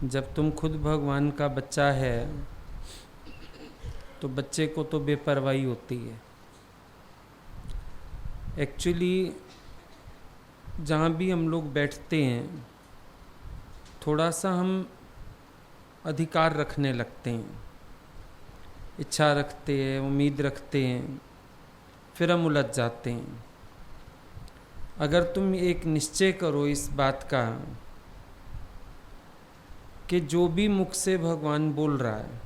जब तुम खुद भगवान का बच्चा है तो बच्चे को तो बेपरवाही होती है। एक्चुअली जहाँ भी हम लोग बैठते हैं थोड़ा सा हम अधिकार रखने लगते हैं, इच्छा रखते हैं, उम्मीद रखते हैं, फिर हम उलझ जाते हैं। अगर तुम एक निश्चय करो इस बात का कि जो भी मुख से भगवान बोल रहा है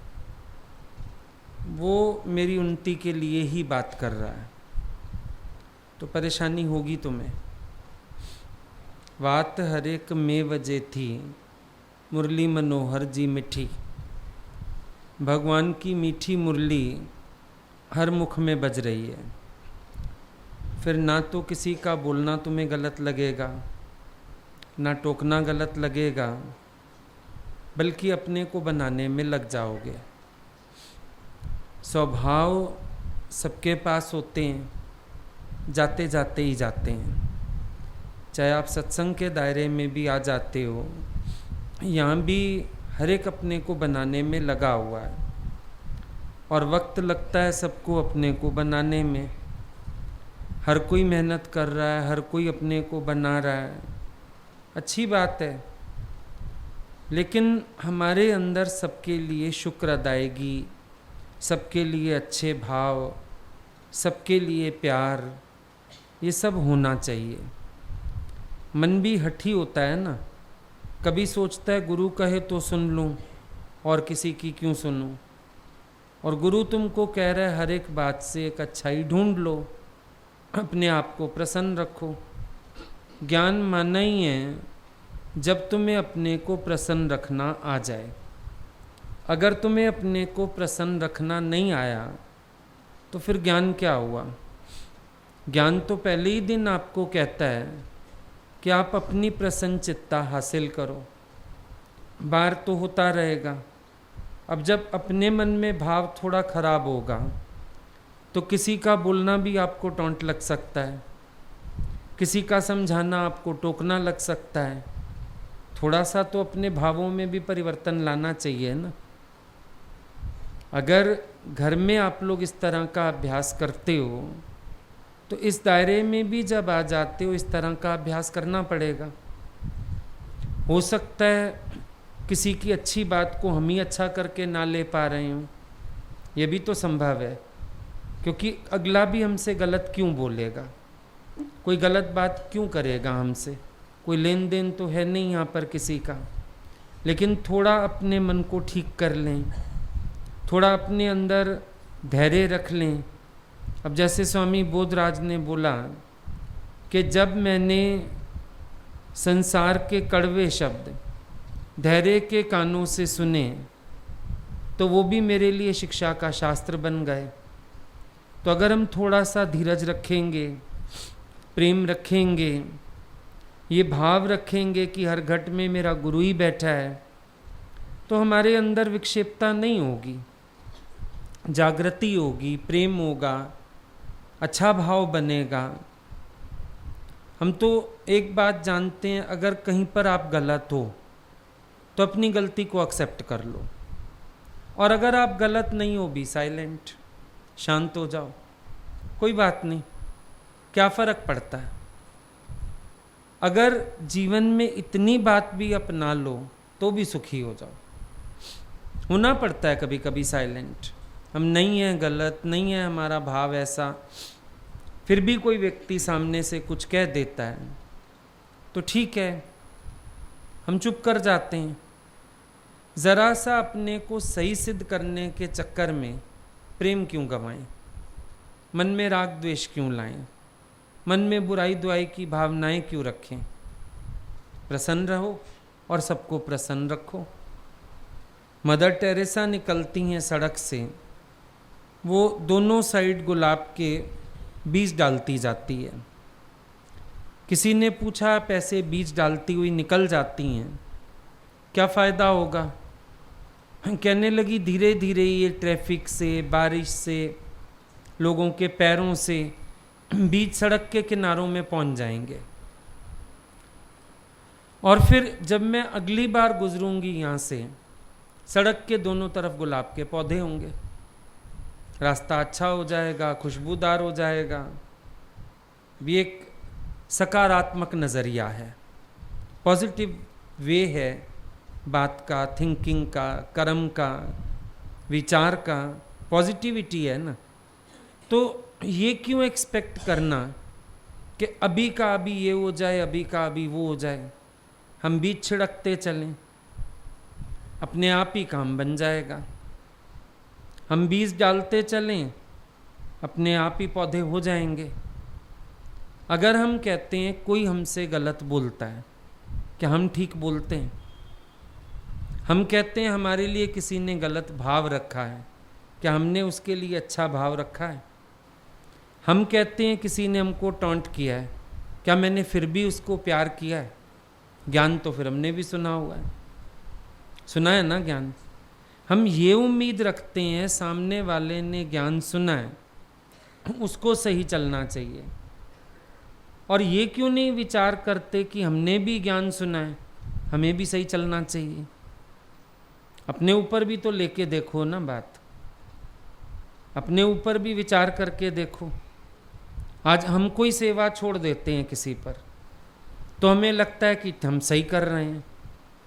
वो मेरी उन्नति के लिए ही बात कर रहा है, तो परेशानी होगी तुम्हें। बात हर एक में वजह थी, मुरली मनोहर जी मिठी। भगवान की मीठी मुरली हर मुख में बज रही है, फिर ना तो किसी का बोलना तुम्हें गलत लगेगा, ना टोकना गलत लगेगा, बल्कि अपने को बनाने में लग जाओगे। स्वभाव सबके पास होते हैं, जाते जाते ही जाते हैं। चाहे आप सत्संग के दायरे में भी आ जाते हो, यहाँ भी हर एक अपने को बनाने में लगा हुआ है और वक्त लगता है सबको अपने को बनाने में। हर कोई मेहनत कर रहा है, हर कोई अपने को बना रहा है, अच्छी बात है। लेकिन हमारे अंदर सबके लिए शुक्र अदायगी, सबके लिए अच्छे भाव, सबके लिए प्यार, ये सब होना चाहिए। मन भी हठी होता है ना, कभी सोचता है गुरु कहे तो सुन लूं और किसी की क्यों सुनूं। और गुरु तुमको कह रहा है हर एक बात से एक अच्छाई ढूंढ लो, अपने आप को प्रसन्न रखो। ज्ञान माना ही है जब तुम्हें अपने को प्रसन्न रखना आ जाए। अगर तुम्हें अपने को प्रसन्न रखना नहीं आया तो फिर ज्ञान क्या हुआ। ज्ञान तो पहले ही दिन आपको कहता है कि आप अपनी प्रसन्न चित्ता हासिल करो। बार तो होता रहेगा। अब जब अपने मन में भाव थोड़ा खराब होगा तो किसी का बोलना भी आपको टोंट लग सकता है, किसी का समझाना आपको टोकना लग सकता है। थोड़ा सा तो अपने भावों में भी परिवर्तन लाना चाहिए ना। अगर घर में आप लोग इस तरह का अभ्यास करते हो तो इस दायरे में भी जब आ जाते हो इस तरह का अभ्यास करना पड़ेगा। हो सकता है किसी की अच्छी बात को हम ही अच्छा करके ना ले पा रहे हों, ये भी तो संभव है, क्योंकि अगला भी हमसे गलत क्यों बोलेगा, कोई गलत बात क्यों करेगा हमसे। कोई लेन देन तो है नहीं यहाँ पर किसी का। लेकिन थोड़ा अपने मन को ठीक कर लें, थोड़ा अपने अंदर धैर्य रख लें। अब जैसे स्वामी बोधराज ने बोला कि जब मैंने संसार के कड़वे शब्द धैर्य के कानों से सुने तो वो भी मेरे लिए शिक्षा का शास्त्र बन गए। तो अगर हम थोड़ा सा धीरज रखेंगे, प्रेम रखेंगे, ये भाव रखेंगे कि हर घट में मेरा गुरु ही बैठा है, तो हमारे अंदर विक्षेपता नहीं होगी, जागृति होगी, प्रेम होगा, अच्छा भाव बनेगा। हम तो एक बात जानते हैं, अगर कहीं पर आप गलत हो तो अपनी गलती को एक्सेप्ट कर लो, और अगर आप गलत नहीं हो भी साइलेंट, शांत हो जाओ, कोई बात नहीं, क्या फ़र्क पड़ता है। अगर जीवन में इतनी बात भी अपना लो तो भी सुखी हो जाओ। होना पड़ता है कभी कभी साइलेंट, हम नहीं हैं गलत, नहीं है हमारा भाव ऐसा, फिर भी कोई व्यक्ति सामने से कुछ कह देता है तो ठीक है, हम चुप कर जाते हैं। ज़रा सा अपने को सही सिद्ध करने के चक्कर में प्रेम क्यों गंवाएं, मन में राग द्वेष क्यों लाएं, मन में बुराई दुआई की भावनाएं क्यों रखें। प्रसन्न रहो और सबको प्रसन्न रखो। मदर टेरेसा निकलती हैं सड़क से, वो दोनों साइड गुलाब के बीज डालती जाती है। किसी ने पूछा आप ऐसे बीज डालती हुई निकल जाती हैं, क्या फ़ायदा होगा। कहने लगी धीरे धीरे ये ट्रैफिक से, बारिश से, लोगों के पैरों से बीज सड़क के किनारों में पहुंच जाएंगे और फिर जब मैं अगली बार गुजरूंगी यहाँ से, सड़क के दोनों तरफ गुलाब के पौधे होंगे, रास्ता अच्छा हो जाएगा, खुशबूदार हो जाएगा। भी एक सकारात्मक नज़रिया है, पॉजिटिव वे है बात का, थिंकिंग का, कर्म का, विचार का, पॉजिटिविटी है ना। तो ये क्यों एक्सपेक्ट करना कि अभी का अभी ये हो जाए, अभी का अभी वो हो जाए। हम बीज छिड़कते चलें, अपने आप ही काम बन जाएगा। हम बीज डालते चलें, अपने आप ही पौधे हो जाएंगे। अगर हम कहते हैं कोई हमसे गलत बोलता है, क्या हम ठीक बोलते हैं? हम कहते हैं हमारे लिए किसी ने गलत भाव रखा है, क्या हमने उसके लिए अच्छा भाव रखा है? हम कहते हैं किसी ने हमको टॉन्ट किया है, क्या मैंने फिर भी उसको प्यार किया है? ज्ञान तो फिर हमने भी सुना हुआ है, सुना है ना ज्ञान। हम ये उम्मीद रखते हैं सामने वाले ने ज्ञान सुना है, उसको सही चलना चाहिए। और ये क्यों नहीं विचार करते कि हमने भी ज्ञान सुना है, हमें भी सही चलना चाहिए। अपने ऊपर भी तो लेके देखो ना बात, अपने ऊपर भी विचार करके देखो। आज हम कोई सेवा छोड़ देते हैं किसी पर, तो हमें लगता है कि हम सही कर रहे हैं।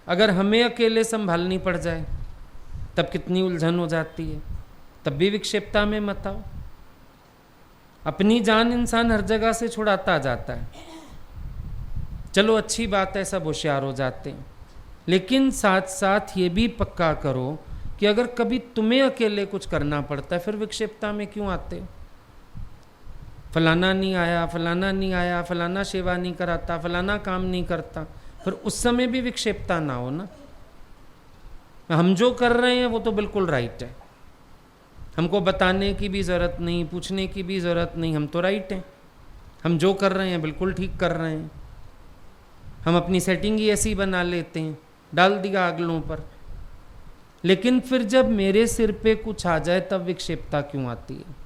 अगर हमें अकेले संभालनी पड़ जाए तब कितनी उलझन हो जाती है, तब भी विक्षेपता में मत आओ। अपनी जान इंसान हर जगह से छुड़ाता जाता है। चलो अच्छी बात है, सब होशियार हो जाते हैं, लेकिन साथ साथ ये भी पक्का करो कि अगर कभी तुम्हें अकेले कुछ करना पड़ता है, फिर विक्षेपता में क्यों आते हो? फलाना नहीं आया, फलाना नहीं आया, फलाना सेवा नहीं कराता, फलाना काम नहीं करता, फिर उस समय भी विक्षेपता ना हो ना। हम जो कर रहे हैं वो तो बिल्कुल राइट है, हमको बताने की भी ज़रूरत नहीं, पूछने की भी ज़रूरत नहीं, हम तो राइट हैं। हम जो कर रहे हैं बिल्कुल ठीक कर रहे हैं। हम अपनी सेटिंग ही ऐसी बना लेते हैं, डाल दिया अगलों पर। लेकिन फिर जब मेरे सिर पे कुछ आ जाए तब विक्षेपता क्यों आती है?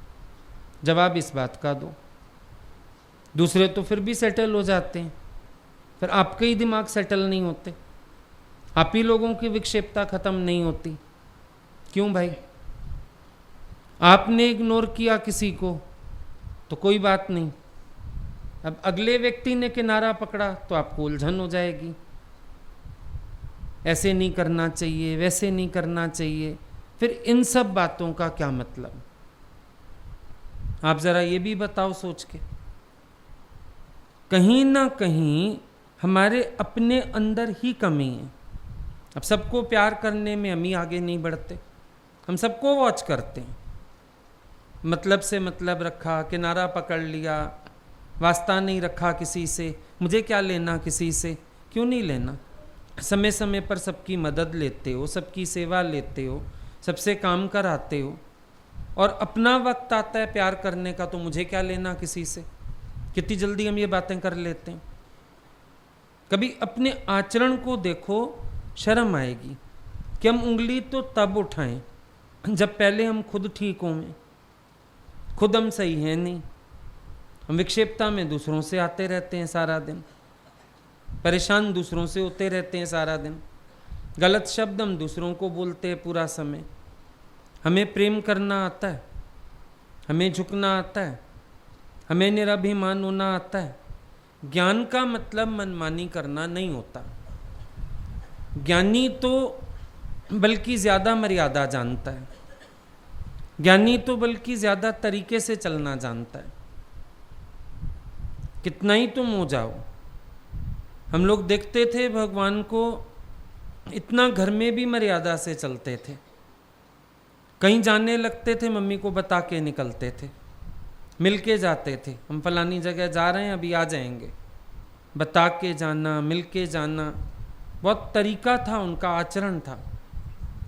जवाब इस बात का दो। दूसरे तो फिर भी सेटल हो जाते हैं, फिर आपके ही दिमाग सेटल नहीं होते, आप ही लोगों की विक्षेपता खत्म नहीं होती। क्यों भाई? आपने इग्नोर किया किसी को तो कोई बात नहीं, अब अगले व्यक्ति ने किनारा पकड़ा तो आपको उलझन हो जाएगी। ऐसे नहीं करना चाहिए, वैसे नहीं करना चाहिए, फिर इन सब बातों का क्या मतलब? आप जरा ये भी बताओ सोच के। कहीं ना कहीं हमारे अपने अंदर ही कमी है। अब सबको प्यार करने में हम ही आगे नहीं बढ़ते, हम सबको वॉच करते हैं, मतलब से मतलब रखा, किनारा पकड़ लिया, वास्ता नहीं रखा किसी से, मुझे क्या लेना किसी से। क्यों नहीं लेना? समय समय पर सबकी मदद लेते हो, सबकी सेवा लेते हो, सबसे काम कराते हो, और अपना वक्त आता है प्यार करने का तो मुझे क्या लेना किसी से। कितनी जल्दी हम ये बातें कर लेते हैं। कभी अपने आचरण को देखो, शर्म आएगी कि हम उंगली तो तब उठाएं जब पहले हम खुद ठीक हों। खुद हम सही हैं नहीं, हम विक्षेपता में दूसरों से आते रहते हैं सारा दिन, परेशान दूसरों से होते रहते हैं सारा दिन, गलत शब्द हम दूसरों को बोलते हैं पूरा समय। हमें प्रेम करना आता है, हमें झुकना आता है, हमें निराभिमान होना आता है। ज्ञान का मतलब मनमानी करना नहीं होता। ज्ञानी तो बल्कि ज़्यादा मर्यादा जानता है, ज्ञानी तो बल्कि ज़्यादा तरीके से चलना जानता है। कितना ही तुम हो जाओ, हम लोग देखते थे भगवान को इतना घर में भी मर्यादा से चलते थे। कहीं जाने लगते थे मम्मी को बता के निकलते थे, मिल के जाते थे, हम फलानी जगह जा रहे हैं अभी आ जाएंगे, बता के जाना, मिल के जाना, बहुत तरीका था उनका, आचरण था,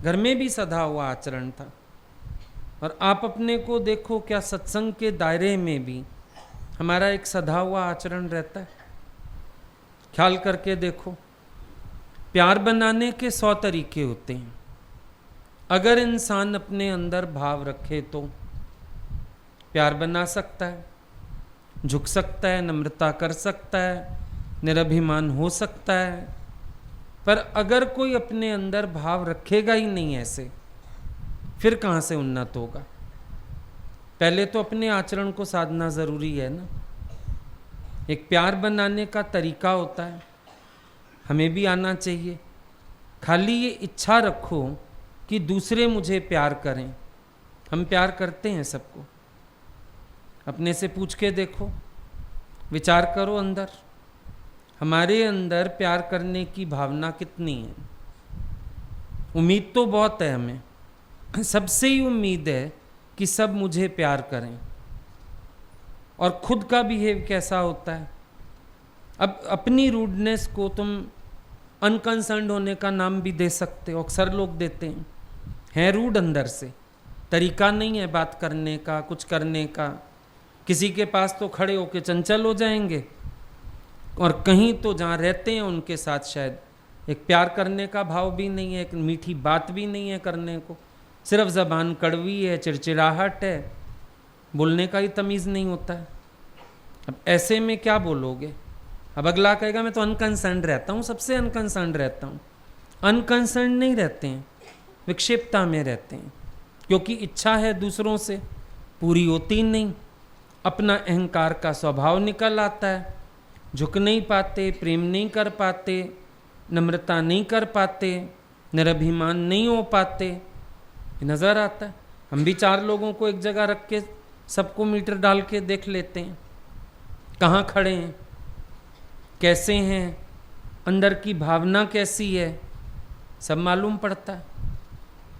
घर में भी सधा हुआ आचरण था। और आप अपने को देखो, क्या सत्संग के दायरे में भी हमारा एक सधा हुआ आचरण रहता है? ख्याल करके देखो। प्यार बनाने के 100 तरीके होते हैं। अगर इंसान अपने अंदर भाव रखे तो प्यार बना सकता है, झुक सकता है, नम्रता कर सकता है, निराभिमान हो सकता है, पर अगर कोई अपने अंदर भाव रखेगा ही नहीं ऐसे, फिर कहाँ से उन्नत होगा? पहले तो अपने आचरण को साधना जरूरी है ना। एक प्यार बनाने का तरीका होता है, हमें भी आना चाहिए। खाली ये इच्छा रखो कि दूसरे मुझे प्यार करें। हम प्यार करते हैं सबको, अपने से पूछ के देखो, विचार करो अंदर, हमारे अंदर प्यार करने की भावना कितनी है? उम्मीद तो बहुत है हमें, सबसे ही उम्मीद है कि सब मुझे प्यार करें। और खुद का बिहेव कैसा होता है? अब अपनी रूडनेस को तुम अनकंसर्न्ड होने का नाम भी दे सकते हो, अक्सर लोग देते हैं रूड अंदर से, तरीका नहीं है बात करने का, कुछ करने का। किसी के पास तो खड़े होके चंचल हो जाएंगे, और कहीं तो जहाँ रहते हैं उनके साथ शायद एक प्यार करने का भाव भी नहीं है, एक मीठी बात भी नहीं है करने को, सिर्फ ज़बान कड़वी है, चिड़चिड़ाहट है, बोलने का ही तमीज़ नहीं होता है। अब ऐसे में क्या बोलोगे? अब अगला कहेगा मैं तो अनकंसर्न्ड रहता हूँ, सबसे अनकंसर्न्ड रहता हूँ। अनकंसर्न्ड नहीं रहते हैं, विक्षिप्तता में रहते हैं, क्योंकि इच्छा है दूसरों से, पूरी होती नहीं। अपना अहंकार का स्वभाव निकल आता है, झुक नहीं पाते, प्रेम नहीं कर पाते, नम्रता नहीं कर पाते, निरभिमान नहीं हो पाते, नज़र आता है। हम भी 4 लोगों को एक जगह रख के सबको मीटर डाल के देख लेते हैं, कहाँ खड़े हैं, कैसे हैं, अंदर की भावना कैसी है, सब मालूम पड़ता है।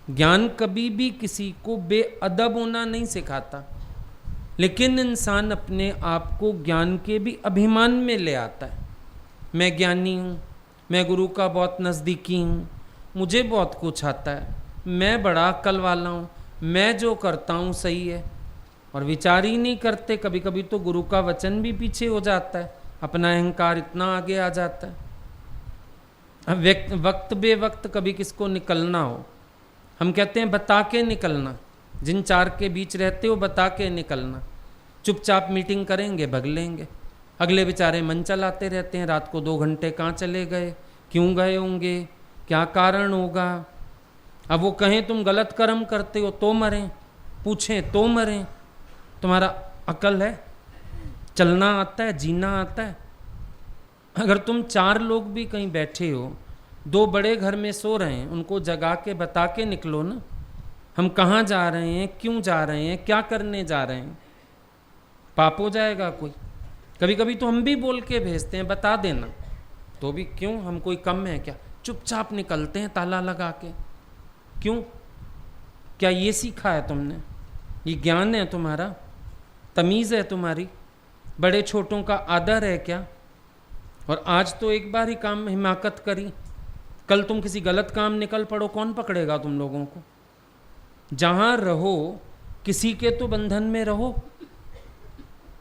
ज्ञान कभी भी किसी को बेअदब होना नहीं सिखाता, लेकिन इंसान अपने आप को ज्ञान के भी अभिमान में ले आता है। मैं ज्ञानी हूँ, मैं गुरु का बहुत नज़दीकी हूँ, मुझे बहुत कुछ आता है, मैं बड़ा अक्ल वाला हूँ, मैं जो करता हूँ सही है। और विचार ही नहीं करते, कभी कभी तो गुरु का वचन भी पीछे हो जाता है, अपना अहंकार इतना आगे आ जाता है। अब वक्त बेवक्त कभी किसको निकलना हो, हम कहते हैं बता के निकलना, जिन 4 के बीच रहते हो बता के निकलना। चुपचाप मीटिंग करेंगे, भग लेंगे। अगले बेचारे मन चलाते रहते हैं, रात को 2 घंटे कहाँ चले गए, क्यों गए होंगे, क्या कारण होगा। अब वो कहें तुम गलत कर्म करते हो तो मरें, पूछें तो मरें, तुम्हारा अकल है, चलना आता है, जीना आता है? अगर तुम 4 लोग भी कहीं बैठे हो, 2 बड़े घर में सो रहे हैं, उनको जगा के बता के निकलो ना, हम कहाँ जा रहे हैं, क्यों जा रहे हैं, क्या करने जा रहे हैं। पाप हो जाएगा कोई। कभी कभी तो हम भी बोल के भेजते हैं बता देना, तो भी क्यों, हम कोई कम है क्या? चुपचाप निकलते हैं ताला लगा के। क्यों? क्या ये सीखा है तुमने? ये ज्ञान है तुम्हारा? तमीज़ है तुम्हारी? बड़े छोटों का आदर है क्या? और आज तो एक बार ही काम में हिमाकत करी, कल तुम किसी गलत काम निकल पड़ो, कौन पकड़ेगा तुम लोगों को? जहाँ रहो किसी के तो बंधन में रहो,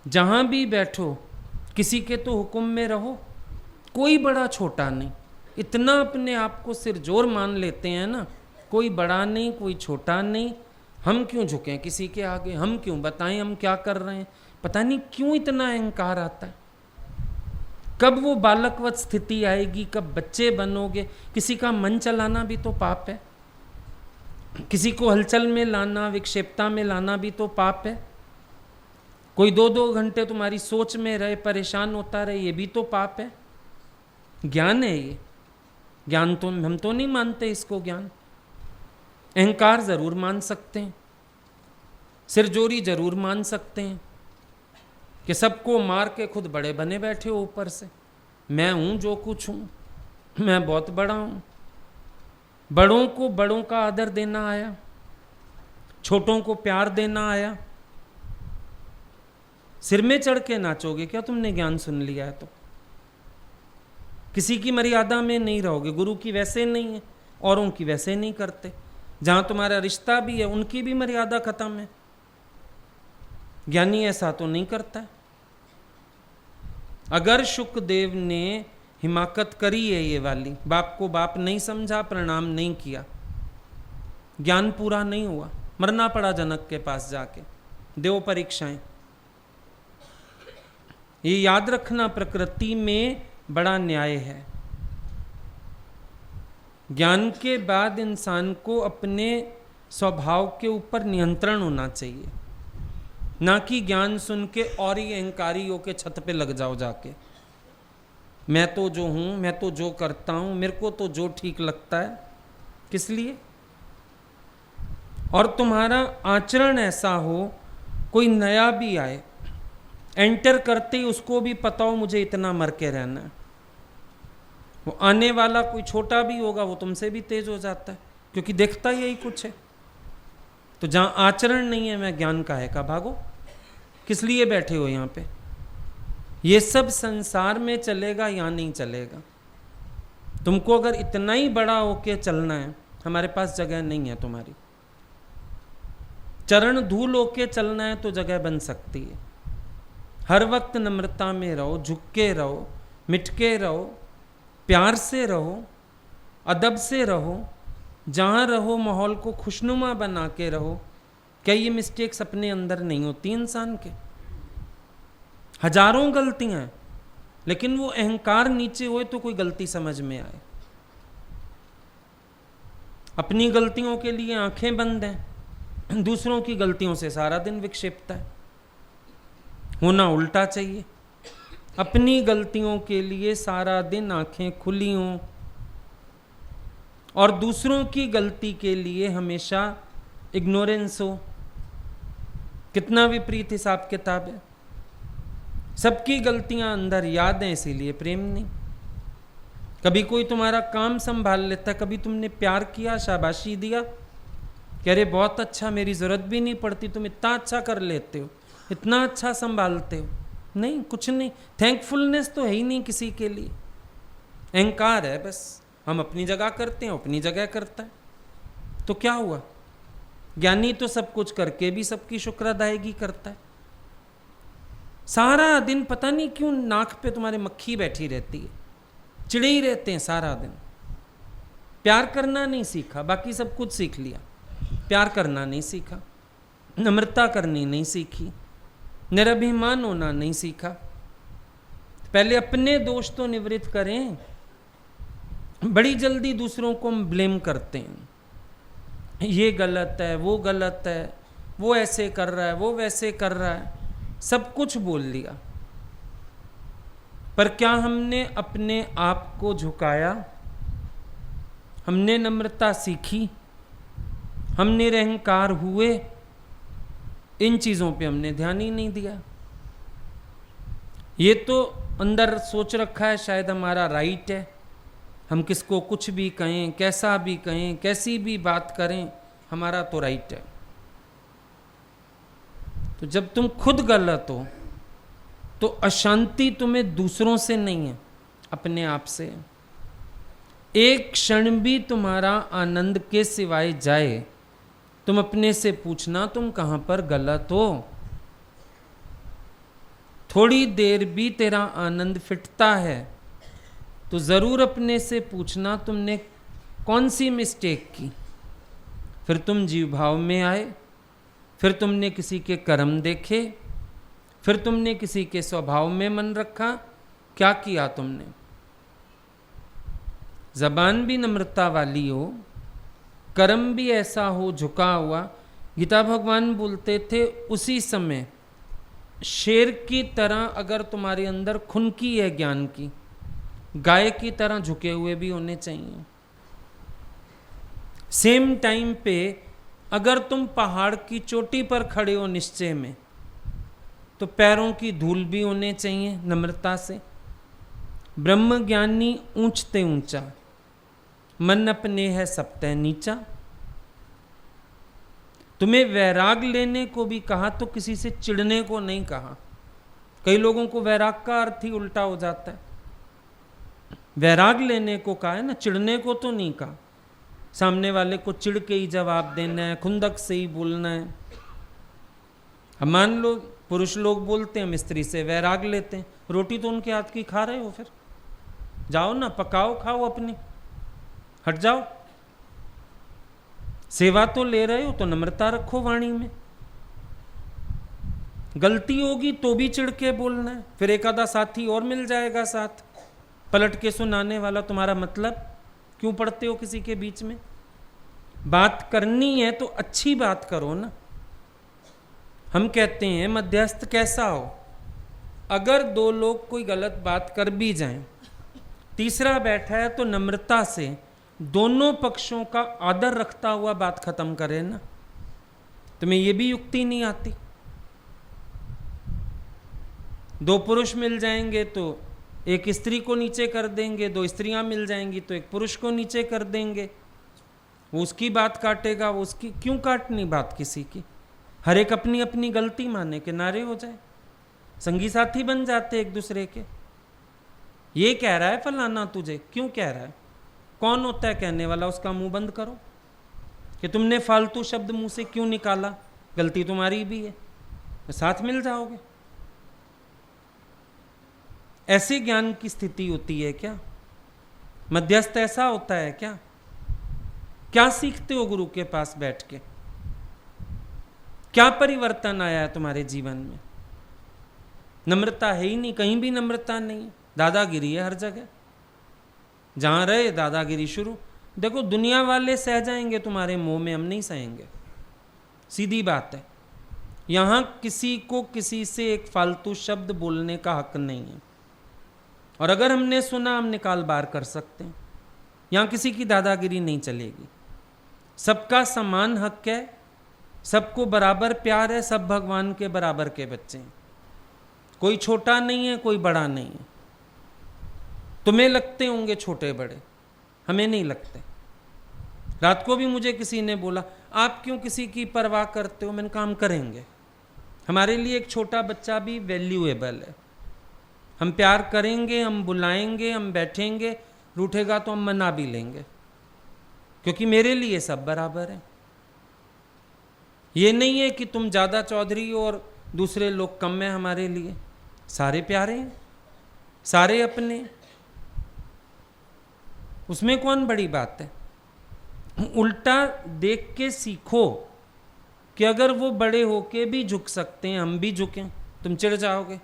जहाँ भी बैठो किसी के तो हुक्म में रहो, कोई बड़ा छोटा नहीं। इतना अपने आप को सिर जोर मान लेते हैं ना, कोई बड़ा नहीं, कोई छोटा नहीं। हम क्यों झुकें किसी के आगे, हम क्यों बताएं हम क्या कर रहे हैं? पता नहीं क्यों इतना अहंकार आता है। कब वो बालकवत स्थिति आएगी, कब बच्चे बनोगे? किसी का मन चलाना भी तो पाप है, किसी को हलचल में लाना, विक्षेपता में लाना भी तो पाप है। कोई 2-2 घंटे तुम्हारी सोच में रहे, परेशान होता रहे, ये भी तो पाप है। ज्ञान है ये, ज्ञान तो हम तो नहीं मानते इसको ज्ञान। अहंकार जरूर मान सकते हैं, सिरजोरी जरूर मान सकते हैं कि सबको मार के खुद बड़े बने बैठे हो ऊपर से, मैं हूं जो कुछ हूं, मैं बहुत बड़ा हूं। बड़ों को बड़ों का आदर देना आया, छोटों को प्यार देना आया। सिर में चढ़ के नाचोगे क्या तुमने ज्ञान सुन लिया है तो? किसी की मर्यादा में नहीं रहोगे, गुरु की वैसे नहीं है, औरों की वैसे नहीं करते। जहां तुम्हारा रिश्ता भी है उनकी भी मर्यादा खत्म है। ज्ञानी ऐसा तो नहीं करता है। अगर शुकदेव ने हिमाकत करी है ये वाली, बाप को बाप नहीं समझा, प्रणाम नहीं किया, ज्ञान पूरा नहीं हुआ, मरना पड़ा जनक के पास जाके, देव परीक्षाएं। ये याद रखना, प्रकृति में बड़ा न्याय है। ज्ञान के बाद इंसान को अपने स्वभाव के ऊपर नियंत्रण होना चाहिए, ना कि ज्ञान सुन के और ही अहंकारी होके छत पे लग जाओ जाके, मैं तो जो हूँ, मैं तो जो करता हूँ, मेरे को तो जो ठीक लगता है। किस लिए? और तुम्हारा आचरण ऐसा हो, कोई नया भी आए, एंटर करते ही उसको भी पता हो मुझे इतना मर के रहना है। वो आने वाला कोई छोटा भी होगा, वो तुमसे भी तेज हो जाता है, क्योंकि देखता ही यही कुछ है। तो जहां आचरण नहीं है, मैं ज्ञान का है का भागो। किस लिए बैठे हो यहाँ पे? ये सब संसार में चलेगा, यहाँ नहीं चलेगा। तुमको अगर इतना ही बड़ा होके चलना है, हमारे पास जगह नहीं है तुम्हारी। चरण धूल होके चलना है तो जगह बन सकती है। हर वक्त नम्रता में रहो, झुक के रहो, मिट के रहो, प्यार से रहो, अदब से रहो, जहाँ रहो माहौल को खुशनुमा बना के रहो। क्या ये मिस्टेक्स अपने अंदर नहीं होती इंसान के? हजारों गलतियां हैं, लेकिन वो अहंकार नीचे हुए तो कोई गलती समझ में आए। अपनी गलतियों के लिए आंखें बंद हैं, दूसरों की गलतियों से सारा दिन विक्षिप्त है। होना उल्टा चाहिए, अपनी गलतियों के लिए सारा दिन आंखें खुली हों और दूसरों की गलती के लिए हमेशा इग्नोरेंस हो। कितना विपरीत हिसाब किताब है। सबकी गलतियां अंदर याद हैं, इसीलिए प्रेम नहीं। कभी कोई तुम्हारा काम संभाल लेता, कभी तुमने प्यार किया, शाबाशी दिया कि अरे बहुत अच्छा, मेरी जरूरत भी नहीं पड़ती, तुम इतना अच्छा कर लेते हो, इतना अच्छा संभालते हो। नहीं, कुछ नहीं, थैंकफुलनेस तो है ही नहीं किसी के लिए। अहंकार है बस, हम अपनी जगह करते हैं, अपनी जगह करता है। तो क्या हुआ? ज्ञानी तो सब कुछ करके भी सबकी शुक्र अदायगी करता है। सारा दिन पता नहीं क्यों नाक पे तुम्हारे मक्खी बैठी रहती है, चिड़े ही रहते हैं सारा दिन। प्यार करना नहीं सीखा, बाकी सब कुछ सीख लिया। प्यार करना नहीं सीखा, नम्रता करनी नहीं सीखी, निराभिमान होना नहीं सीखा। पहले अपने दोष तो निवृत्त करें। बड़ी जल्दी दूसरों को हम ब्लेम करते हैं, ये गलत है, वो गलत है, वो ऐसे कर रहा है, वो वैसे कर रहा है, सब कुछ बोल लिया। पर क्या हमने अपने आप को झुकाया? हमने नम्रता सीखी? हम निरहंकार हुए? इन चीज़ों पे हमने ध्यान ही नहीं दिया। ये तो अंदर सोच रखा है शायद हमारा राइट है, हम किसको कुछ भी कहें, कैसा भी कहें, कैसी भी बात करें, हमारा तो राइट है। तो जब तुम खुद गलत हो तो अशांति तुम्हें दूसरों से नहीं है, अपने आप से। एक क्षण भी तुम्हारा आनंद के सिवाय जाए, तुम अपने से पूछना तुम कहां पर गलत हो। थोड़ी देर भी तेरा आनंद फिटता है तो जरूर अपने से पूछना तुमने कौन सी मिस्टेक की। फिर तुम जीव भाव में आए, फिर तुमने किसी के कर्म देखे, फिर तुमने किसी के स्वभाव में मन रखा, क्या किया तुमने। जबान भी नम्रता वाली हो, कर्म भी ऐसा हो झुका हुआ। गीता भगवान बोलते थे उसी समय शेर की तरह अगर तुम्हारे अंदर खुनकी है ज्ञान की, गाय की तरह झुके हुए भी होने चाहिए। सेम टाइम पे अगर तुम पहाड़ की चोटी पर खड़े हो निश्चय में, तो पैरों की धूल भी होने चाहिए नम्रता से। ब्रह्म ज्ञानी ऊंचते ऊंचा, मन अपने है सबते नीचा। तुम्हें वैराग लेने को भी कहा तो किसी से चिढ़ने को नहीं कहा। कई लोगों को वैराग का अर्थ ही उल्टा हो जाता है। वैराग लेने को कहा है ना, चिढ़ने को तो नहीं कहा। सामने वाले को चिढ़ के ही जवाब देना है, खुंदक से ही बोलना है। अब मान लो पुरुष लोग बोलते हैं, हम स्त्री से वैराग लेते हैं, रोटी तो उनके हाथ की खा रहे हो, फिर जाओ ना पकाओ खाओ अपनी, हट जाओ। सेवा तो ले रहे हो तो नम्रता रखो वाणी में। गलती होगी तो भी चिढ़ के बोलना है, फिर एक आधा साथी और मिल जाएगा साथ पलट के सुनाने वाला। तुम्हारा मतलब क्यों पड़ते हो किसी के बीच में? बात करनी है तो अच्छी बात करो ना। हम कहते हैं मध्यस्थ कैसा हो? अगर दो लोग कोई गलत बात कर भी जाएं, तीसरा बैठा है तो नम्रता से दोनों पक्षों का आदर रखता हुआ बात खत्म करे ना। तुम्हें ये भी युक्ति नहीं आती? दो पुरुष मिल जाएंगे तो एक स्त्री को नीचे कर देंगे, दो स्त्रियां मिल जाएंगी तो एक पुरुष को नीचे कर देंगे। वो उसकी बात काटेगा, वो उसकी क्यों काटनी बात किसी की? हर एक अपनी अपनी गलती माने, किनारे हो जाए, संगी साथी बन जाते एक दूसरे के। ये कह रहा है फलाना तुझे, क्यों कह रहा है? कौन होता है कहने वाला? उसका मुंह बंद करो कि तुमने फालतू शब्द मुंह से क्यों निकाला, गलती तुम्हारी भी है, साथ मिल जाओगे। ऐसे ज्ञान की स्थिति होती है क्या? मध्यस्थ ऐसा होता है क्या? क्या सीखते हो गुरु के पास बैठ के? क्या परिवर्तन आया है तुम्हारे जीवन में? नम्रता है ही नहीं, कहीं भी नम्रता नहीं, दादागिरी है हर जगह। जहां रहे दादागिरी शुरू। देखो दुनिया वाले सह जाएंगे तुम्हारे मुंह में, हम नहीं सहेंगे, सीधी बात है। यहां किसी को किसी से एक फालतू शब्द बोलने का हक नहीं है, और अगर हमने सुना हम निकाल बार कर सकते हैं। यहां किसी की दादागिरी नहीं चलेगी, सबका समान हक है, सबको बराबर प्यार है, सब भगवान के बराबर के बच्चे हैं, कोई छोटा नहीं है कोई बड़ा नहीं है। तुम्हें लगते होंगे छोटे बड़े, हमें नहीं लगते। रात को भी मुझे किसी ने बोला आप क्यों किसी की परवाह करते हो? मैंने काम करेंगे, हमारे लिए एक छोटा बच्चा भी वैल्यूएबल है। हम प्यार करेंगे, हम बुलाएंगे, हम बैठेंगे, रूठेगा तो हम मना भी लेंगे, क्योंकि मेरे लिए सब बराबर है। ये नहीं है कि तुम ज़्यादा चौधरी हो और दूसरे लोग कम है। हमारे लिए सारे प्यारे हैं, सारे अपने, उसमें कौन बड़ी बात है? उल्टा देख के सीखो कि अगर वो बड़े होके भी झुक सकते हैं, हम भी झुकें। तुम चिढ़ जाओगे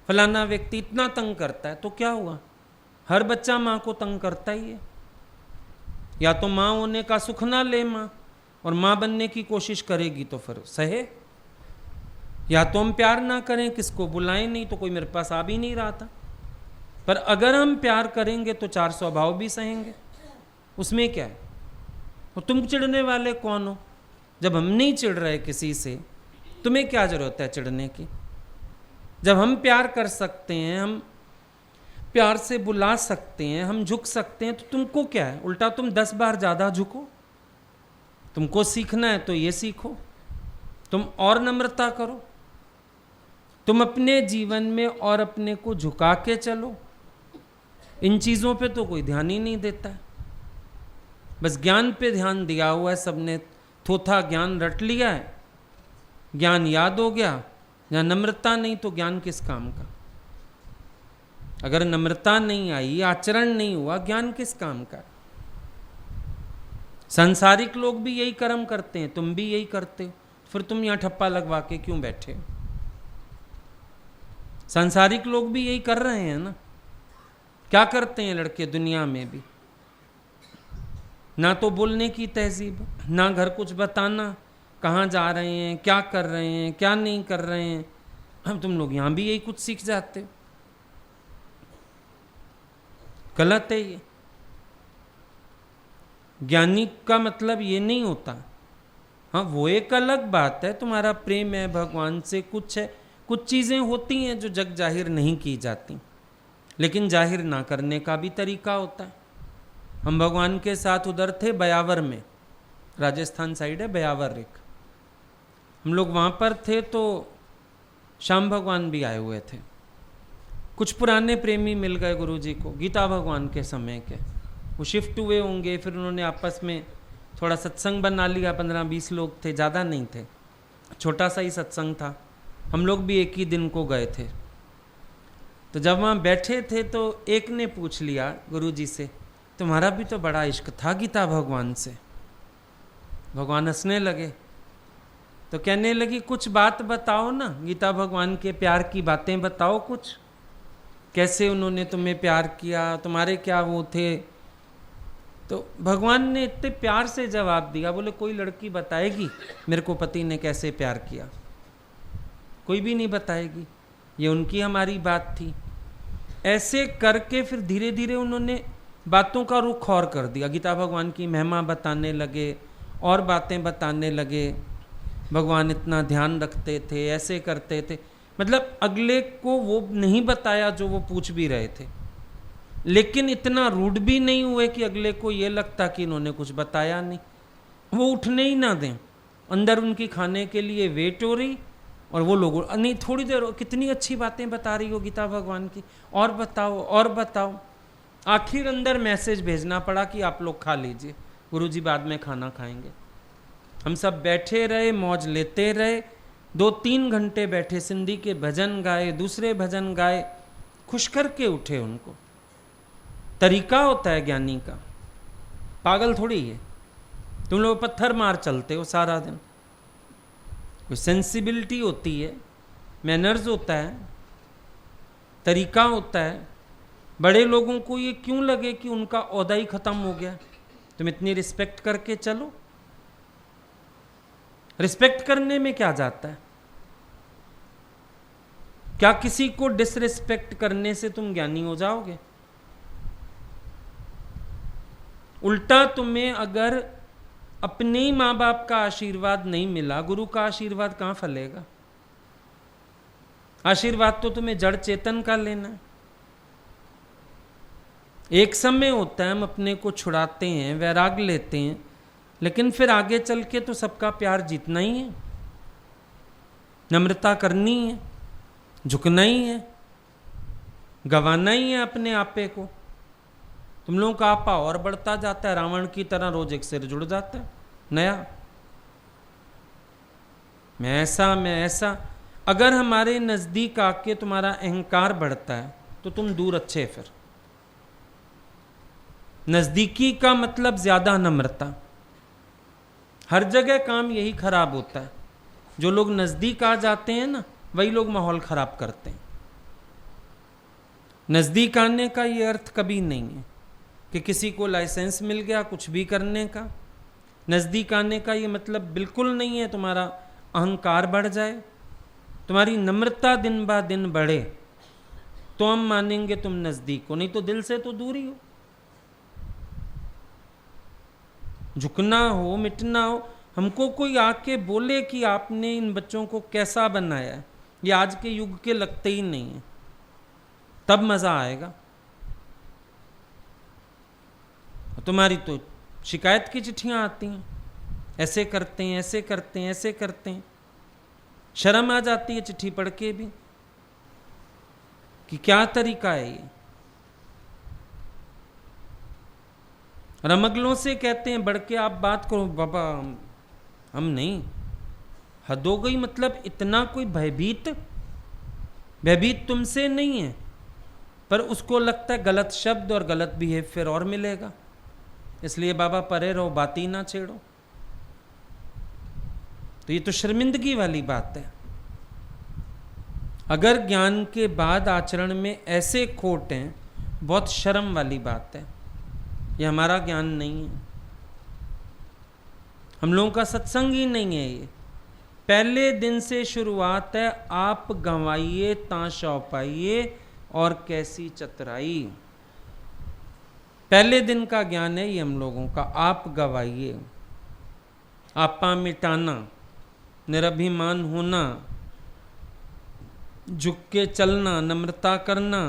फलाना व्यक्ति इतना तंग करता है, तो क्या हुआ? हर बच्चा माँ को तंग करता ही है। या तो माँ होने का सुख ना ले माँ, और माँ बनने की कोशिश करेगी तो फिर सहे। या तो हम प्यार ना करें, किसको बुलाएं नहीं, तो कोई मेरे पास आ भी नहीं रहा था। पर अगर हम प्यार करेंगे तो चार स्वभाव भी सहेंगे, उसमें क्या है? और तुम चिढ़ने वाले कौन हो? जब हम नहीं चिढ़ रहे किसी से, तुम्हें क्या जरूरत है चिढ़ने की? जब हम प्यार कर सकते हैं, हम प्यार से बुला सकते हैं, हम झुक सकते हैं, तो तुमको क्या है? उल्टा तुम 10 बार ज़्यादा झुको। तुमको सीखना है तो ये सीखो, तुम और नम्रता करो, तुम अपने जीवन में और अपने को झुका के चलो। इन चीज़ों पे तो कोई ध्यान ही नहीं देता है, बस ज्ञान पे ध्यान दिया हुआ है सबने। थोथा ज्ञान रट लिया है, ज्ञान याद हो गया, या नम्रता नहीं तो ज्ञान किस काम का? अगर नम्रता नहीं आई, आचरण नहीं हुआ, ज्ञान किस काम का? सांसारिक लोग भी यही कर्म करते हैं, तुम भी यही करते हो, फिर तुम यहाँ ठप्पा लगवा के क्यों बैठे हो? सांसारिक लोग भी यही कर रहे हैं ना। क्या करते हैं लड़के दुनिया में भी? ना तो बोलने की तहजीब, ना घर कुछ बताना, कहाँ जा रहे हैं, क्या कर रहे हैं, क्या नहीं कर रहे हैं। हम तुम लोग यहाँ भी यही कुछ सीख जाते हो, गलत है ये। ज्ञानी का मतलब ये नहीं होता। हाँ वो एक अलग बात है, तुम्हारा प्रेम है भगवान से, कुछ है, कुछ चीज़ें होती हैं जो जग जाहिर नहीं की जाती, लेकिन जाहिर ना करने का भी तरीका होता है। हम भगवान के साथ उधर थे ब्यावर में, राजस्थान साइड है ब्यावर एक, हम लोग वहाँ पर थे तो श्याम भगवान भी आए हुए थे। कुछ पुराने प्रेमी मिल गए गुरुजी को, गीता भगवान के समय के, वो शिफ्ट हुए होंगे, फिर उन्होंने आपस में थोड़ा सत्संग बना लिया। 15-20 लोग थे, ज़्यादा नहीं थे, छोटा सा ही सत्संग था। हम लोग भी एक ही दिन को गए थे। तो जब वहाँ बैठे थे तो एक ने पूछ लिया गुरुजी से, तुम्हारा भी तो बड़ा इश्क था गीता भगवान से। भगवान हंसने लगे, तो कहने लगी कुछ बात बताओ ना, गीता भगवान के प्यार की बातें बताओ कुछ, कैसे उन्होंने तुम्हें प्यार किया, तुम्हारे क्या वो थे। तो भगवान ने इतने प्यार से जवाब दिया, बोले कोई लड़की बताएगी मेरे को पति ने कैसे प्यार किया? कोई भी नहीं बताएगी, ये उनकी हमारी बात थी। ऐसे करके फिर धीरे धीरे उन्होंने बातों का रुख और कर दिया। गीता भगवान की महिमा बताने लगे और बातें बताने लगे। भगवान इतना ध्यान रखते थे, ऐसे करते थे, मतलब अगले को वो नहीं बताया जो वो पूछ भी रहे थे, लेकिन इतना रूड भी नहीं हुए कि अगले को ये लगता कि इन्होंने कुछ बताया नहीं। वो उठने ही ना दें, अंदर उनकी खाने के लिए वेट हो रही और वो लोग नहीं, थोड़ी देर कितनी अच्छी बातें बता रही हो गीता भगवान की, और बताओ और बताओ। आखिर अंदर मैसेज भेजना पड़ा कि आप लोग खा लीजिए, गुरुजी बाद में खाना खाएंगे। हम सब बैठे रहे, मौज लेते रहे, 2-3 घंटे बैठे, सिंधी के भजन गाए, दूसरे भजन गाए, खुश करके उठे उनको। तरीका होता है ज्ञानी का, पागल थोड़ी है। तुम लोग पत्थर मार चलते हो सारा दिन, कोई सेंसिबिलिटी होती है, मैनर्स होता है, तरीका होता है। बड़े लोगों को ये क्यों लगे कि उनका ओहदा ही खत्म हो गया? तुम इतनी रिस्पेक्ट करके चलो। रिस्पेक्ट करने में क्या जाता है? क्या किसी को डिसरिस्पेक्ट करने से तुम ज्ञानी हो जाओगे? उल्टा तुम्हें अगर अपने ही माँ बाप का आशीर्वाद नहीं मिला, गुरु का आशीर्वाद कहां फलेगा? आशीर्वाद तो तुम्हें जड़ चेतन का लेना है। एक समय होता है हम अपने को छुड़ाते हैं, वैराग लेते हैं, लेकिन फिर आगे चल के तो सबका प्यार जीतना ही है, नम्रता करनी है, झुकना ही है, गंवाना ही है अपने आपे को। तुम लोगों का आपा और बढ़ता जाता है, रावण की तरह रोज एक सिर जुड़ जाता है नया, मैं ऐसा। अगर हमारे नजदीक आके तुम्हारा अहंकार बढ़ता है तो तुम दूर अच्छे। फिर नजदीकी का मतलब ज्यादा नम्रता। हर जगह काम यही खराब होता है, जो लोग नजदीक आ जाते हैं ना, वही लोग माहौल खराब करते हैं। नजदीक आने का ये अर्थ कभी नहीं है कि किसी को लाइसेंस मिल गया कुछ भी करने का। नजदीक आने का ये मतलब बिल्कुल नहीं है तुम्हारा अहंकार बढ़ जाए, तुम्हारी नम्रता दिन बा दिन बढ़े तो हम मानेंगे तुम नजदीक हो, नहीं तो दिल से तो दूर ही हो। झुकना हो, मिटना हो। हमको कोई आके बोले कि आपने इन बच्चों को कैसा बनाया है, ये आज के युग के लगते ही नहीं है, तब मजा आएगा। तुम्हारी तो शिकायत की चिट्ठियां आती हैं, ऐसे करते हैं, ऐसे करते हैं, ऐसे करते हैं। शर्म आ जाती है चिट्ठी पढ़ के भी कि क्या तरीका है ये। रमगलों से कहते हैं बढ़ के आप बात करो, बाबा हम नहीं, हद हो गई। मतलब इतना कोई भयभीत तुमसे नहीं है, पर उसको लगता है गलत शब्द और गलत बिहेव फिर और मिलेगा, इसलिए बाबा परे रहो, बात ही ना छेड़ो। तो ये तो शर्मिंदगी वाली बात है। अगर ज्ञान के बाद आचरण में ऐसे खोट हैं, बहुत शर्म वाली बात है। ये हमारा ज्ञान नहीं है, हम लोगों का सत्संग ही नहीं है ये। पहले दिन से शुरुआत है, आप गंवाइए ता शौ पाइए और कैसी चतुराई। पहले दिन का ज्ञान है ये हम लोगों का। आप गवाइए, आपा मिटाना, निरभिमान होना, झुक के चलना, नम्रता करना।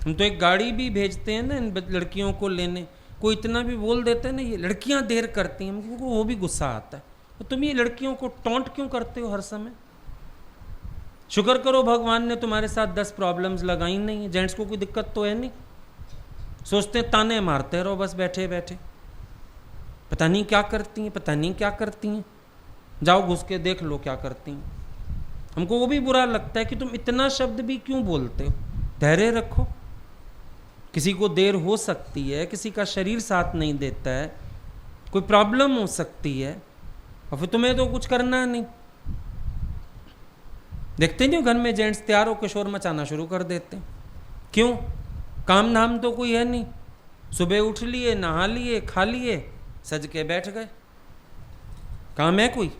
हम तो एक गाड़ी भी भेजते हैं ना इन लड़कियों को लेने, कोई इतना भी बोल देते हैं ना ये लड़कियां देर करती हैं, हमको वो भी गुस्सा आता है। तो तुम ये लड़कियों को टॉन्ट क्यों करते हो हर समय? शुक्र करो भगवान ने तुम्हारे साथ 10 प्रॉब्लम्स लगाई नहीं है। जेंट्स को कोई दिक्कत तो है नहीं, सोचते ताने मारते रहो बस बैठे बैठे, पता नहीं क्या करती हैं, पता नहीं क्या करती हैं, जाओ घुस के देख लो क्या करती हैं। हमको वो भी बुरा लगता है कि तुम इतना शब्द भी क्यों बोलते हो। धैर्य रखो, किसी को देर हो सकती है, किसी का शरीर साथ नहीं देता है, कोई प्रॉब्लम हो सकती है, और फिर तुम्हें तो कुछ करना नहीं। देखते नहीं हो घर में जेंट्स तैयार होकर शोर मचाना शुरू कर देते हैं, क्यों? काम धाम तो कोई है नहीं, सुबह उठ लिए, नहा लिए, खा लिए, सज के बैठ गए। काम है कोई?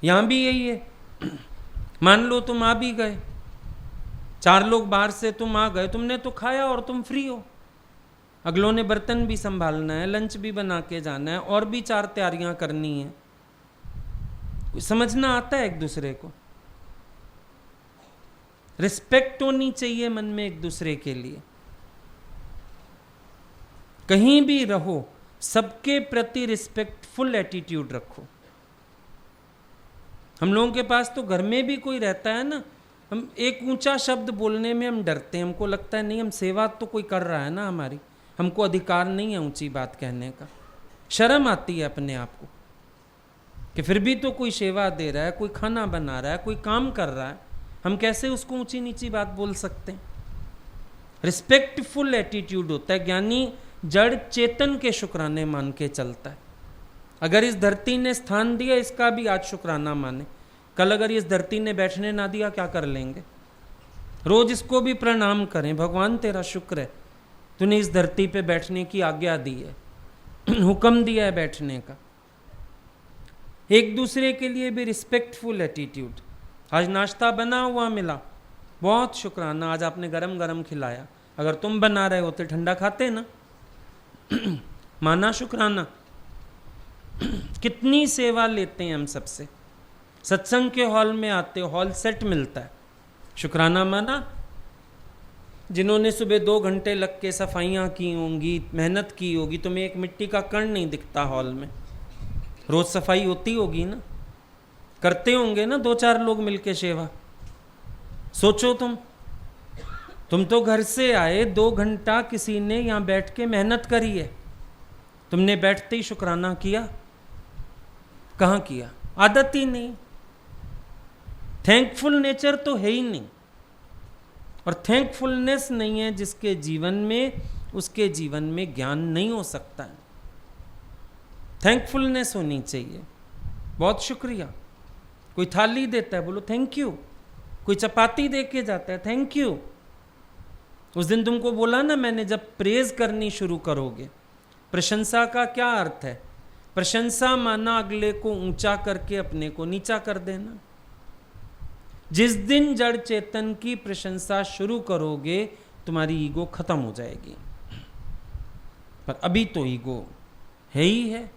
यहां भी यही है। मान लो तुम आ भी गए, 4 लोग बाहर से तुम आ गए, तुमने तो खाया और तुम फ्री हो। अगलों ने बर्तन भी संभालना है, लंच भी बना के जाना है, और भी 4 तैयारियां करनी है। समझना आता है एक दूसरे को। रिस्पेक्ट होनी चाहिए मन में एक दूसरे के लिए। कहीं भी रहो, सबके प्रति रिस्पेक्टफुल एटीट्यूड रखो। हम लोगों के पास तो घर में भी कोई रहता है ना, हम एक ऊंचा शब्द बोलने में हम डरते हैं। हमको लगता है नहीं, हम सेवा तो कोई कर रहा है ना हमारी, हमको अधिकार नहीं है ऊंची बात कहने का। शर्म आती है अपने आप को कि फिर भी तो कोई सेवा दे रहा है, कोई खाना बना रहा है, कोई काम कर रहा है, हम कैसे उसको ऊंची नीची बात बोल सकते हैं। रिस्पेक्टफुल एटीट्यूड होता है। ज्ञानी जड़ चेतन के शुक्राने मान के चलता है। अगर इस धरती ने स्थान दिया, इसका भी आज शुक्राना माने। कल अगर इस धरती ने बैठने ना दिया, क्या कर लेंगे? रोज इसको भी प्रणाम करें, भगवान तेरा शुक्र है, तूने इस धरती पे बैठने की आज्ञा दी है, हुक्म दिया है बैठने का। एक दूसरे के लिए भी रिस्पेक्टफुल एटीट्यूड। आज नाश्ता बना हुआ मिला, बहुत शुक्राना, आज आपने गरम गरम खिलाया। अगर तुम बना रहे होते ठंडा खाते ना। माना शुक्राना। कितनी सेवा लेते हैं हम सबसे। सत्संग के हॉल में आते हो, हॉल सेट मिलता है, शुक्राना माना। जिन्होंने सुबह 2 घंटे लग के सफाइयाँ की होंगी, मेहनत की होगी, तुम्हें एक मिट्टी का कण नहीं दिखता हॉल में। रोज सफाई होती होगी ना, करते होंगे ना 2-4 लोग मिलके सेवा। सोचो तुम तो घर से आए, 2 घंटा किसी ने यहाँ बैठ के मेहनत करी है, तुमने बैठते ही शुक्राना किया? कहाँ किया? आदत ही नहीं। थैंकफुल नेचर तो है ही नहीं, और थैंकफुलनेस नहीं है जिसके जीवन में, उसके जीवन में ज्ञान नहीं हो सकता है। थैंकफुलनेस होनी चाहिए। बहुत शुक्रिया। कोई थाली देता है, बोलो थैंक यू। कोई चपाती दे के जाता है, थैंक यू। उस दिन तुमको बोला ना मैंने, जब प्रेज करनी शुरू करोगे, प्रशंसा का क्या अर्थ है? प्रशंसा माना अगले को ऊंचा करके अपने को नीचा कर देना। जिस दिन जड़ चेतन की प्रशंसा शुरू करोगे, तुम्हारी ईगो खत्म हो जाएगी। पर अभी तो ईगो है ही है।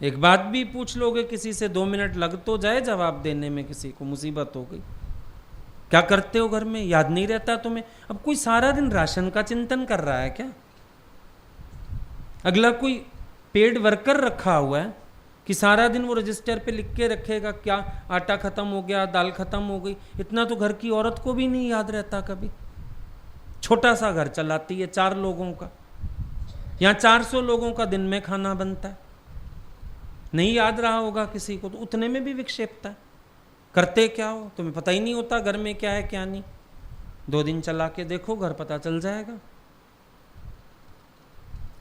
एक बात भी पूछ लोगे किसी से, 2 मिनट लग तो जाए जवाब देने में, किसी को मुसीबत हो गई। क्या करते हो घर में, याद नहीं रहता तुम्हें? अब कोई सारा दिन राशन का चिंतन कर रहा है क्या? अगला कोई पेड वर्कर रखा हुआ है कि सारा दिन वो रजिस्टर पे लिख के रखेगा क्या आटा खत्म हो गया, दाल खत्म हो गई। इतना तो घर की औरत को भी नहीं याद रहता कभी। छोटा सा घर चलाती है, 4 लोगों का, यहाँ 400 लोगों का दिन में खाना बनता है। नहीं याद रहा होगा किसी को, तो उतने में भी विक्षेपता है। करते क्या हो, तुम्हें पता ही नहीं होता घर में क्या है क्या नहीं। 2 दिन चला के देखो, घर पता चल जाएगा।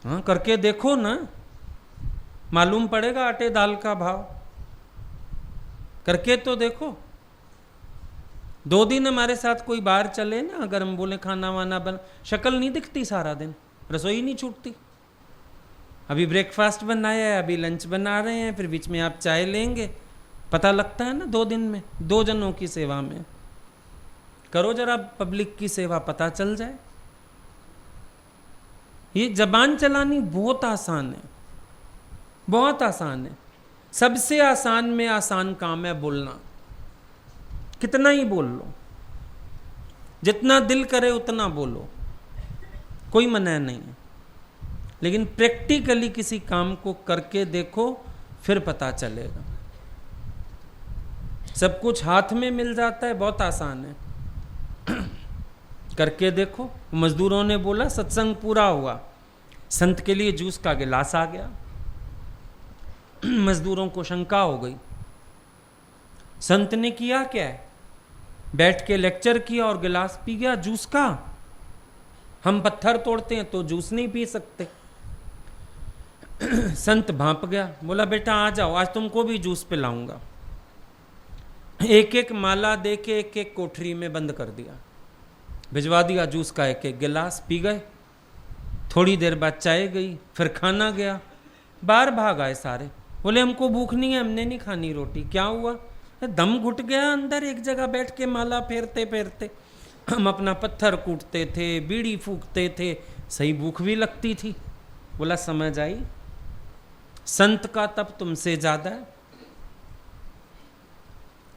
हाँ, करके देखो ना, मालूम पड़ेगा आटे दाल का भाव। करके तो देखो। 2 दिन हमारे साथ कोई बाहर चले ना, अगर हम बोले खाना वाना बन, शक्ल नहीं दिखती सारा दिन, रसोई नहीं छूटती। अभी ब्रेकफास्ट बनाया है, अभी लंच बना रहे हैं, फिर बीच में आप चाय लेंगे, पता लगता है ना 2 दिन में। 2 जनों की सेवा में करो जरा पब्लिक की सेवा, पता चल जाए। ये जबान चलानी बहुत आसान है, बहुत आसान है। सबसे आसान में आसान काम है बोलना। कितना ही बोल लो, जितना दिल करे उतना बोलो, कोई मना नहीं है। लेकिन प्रैक्टिकली किसी काम को करके देखो, फिर पता चलेगा। सब कुछ हाथ में मिल जाता है, बहुत आसान है। करके देखो। मजदूरों ने बोला सत्संग पूरा हुआ, संत के लिए जूस का गिलास आ गया। मजदूरों को शंका हो गई, संत ने किया क्या है? बैठ के लेक्चर किया और गिलास पी गया जूस का। हम पत्थर तोड़ते हैं तो जूस नहीं पी सकते। संत भांप गया, बोला बेटा आ जाओ, आज तुमको भी जूस पिलाऊंगा। एक एक माला दे के एक एक कोठरी में बंद कर दिया, भिजवा दिया जूस का एक एक गिलास, पी गए। थोड़ी देर बाद चाय गई, फिर खाना गया, बाहर भाग आए सारे। बोले हमको भूख नहीं है, हमने नहीं खानी रोटी। क्या हुआ? दम घुट गया अंदर, एक जगह बैठ के माला फेरते फेरते। हम अपना पत्थर कूटते थे, बीड़ी फूकते थे, सही भूख भी लगती थी। बोला समझ आई, संत का तप तुमसे ज्यादा है।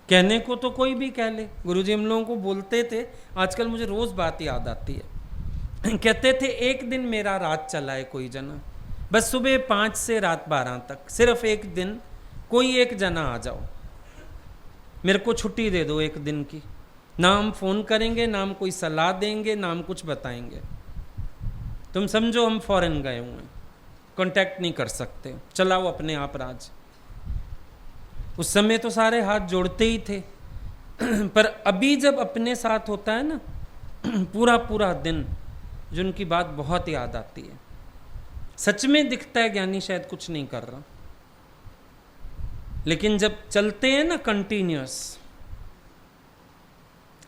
कहने को तो कोई भी कह ले, गुरुजी हम लोगों को बोलते थे, आजकल मुझे रोज बात याद आती है। कहते थे एक दिन मेरा रात चला है कोई जना, बस सुबह 5 से रात 12 तक, सिर्फ एक दिन कोई एक जना आ जाओ, मेरे को छुट्टी दे दो एक दिन की। ना हम फोन करेंगे, ना हम कोई सलाह देंगे, ना हम कुछ बताएंगे। तुम समझो हम फॉरेन गए हुए हैं, कांटेक्ट नहीं कर सकते, चलाओ अपने आप राज। उस समय तो सारे हाथ जोड़ते ही थे। पर अभी जब अपने साथ होता है ना पूरा पूरा दिन, जिनकी बात बहुत याद आती है। सच में दिखता है ज्ञानी शायद कुछ नहीं कर रहा, लेकिन जब चलते हैं ना कंटिन्यूअस,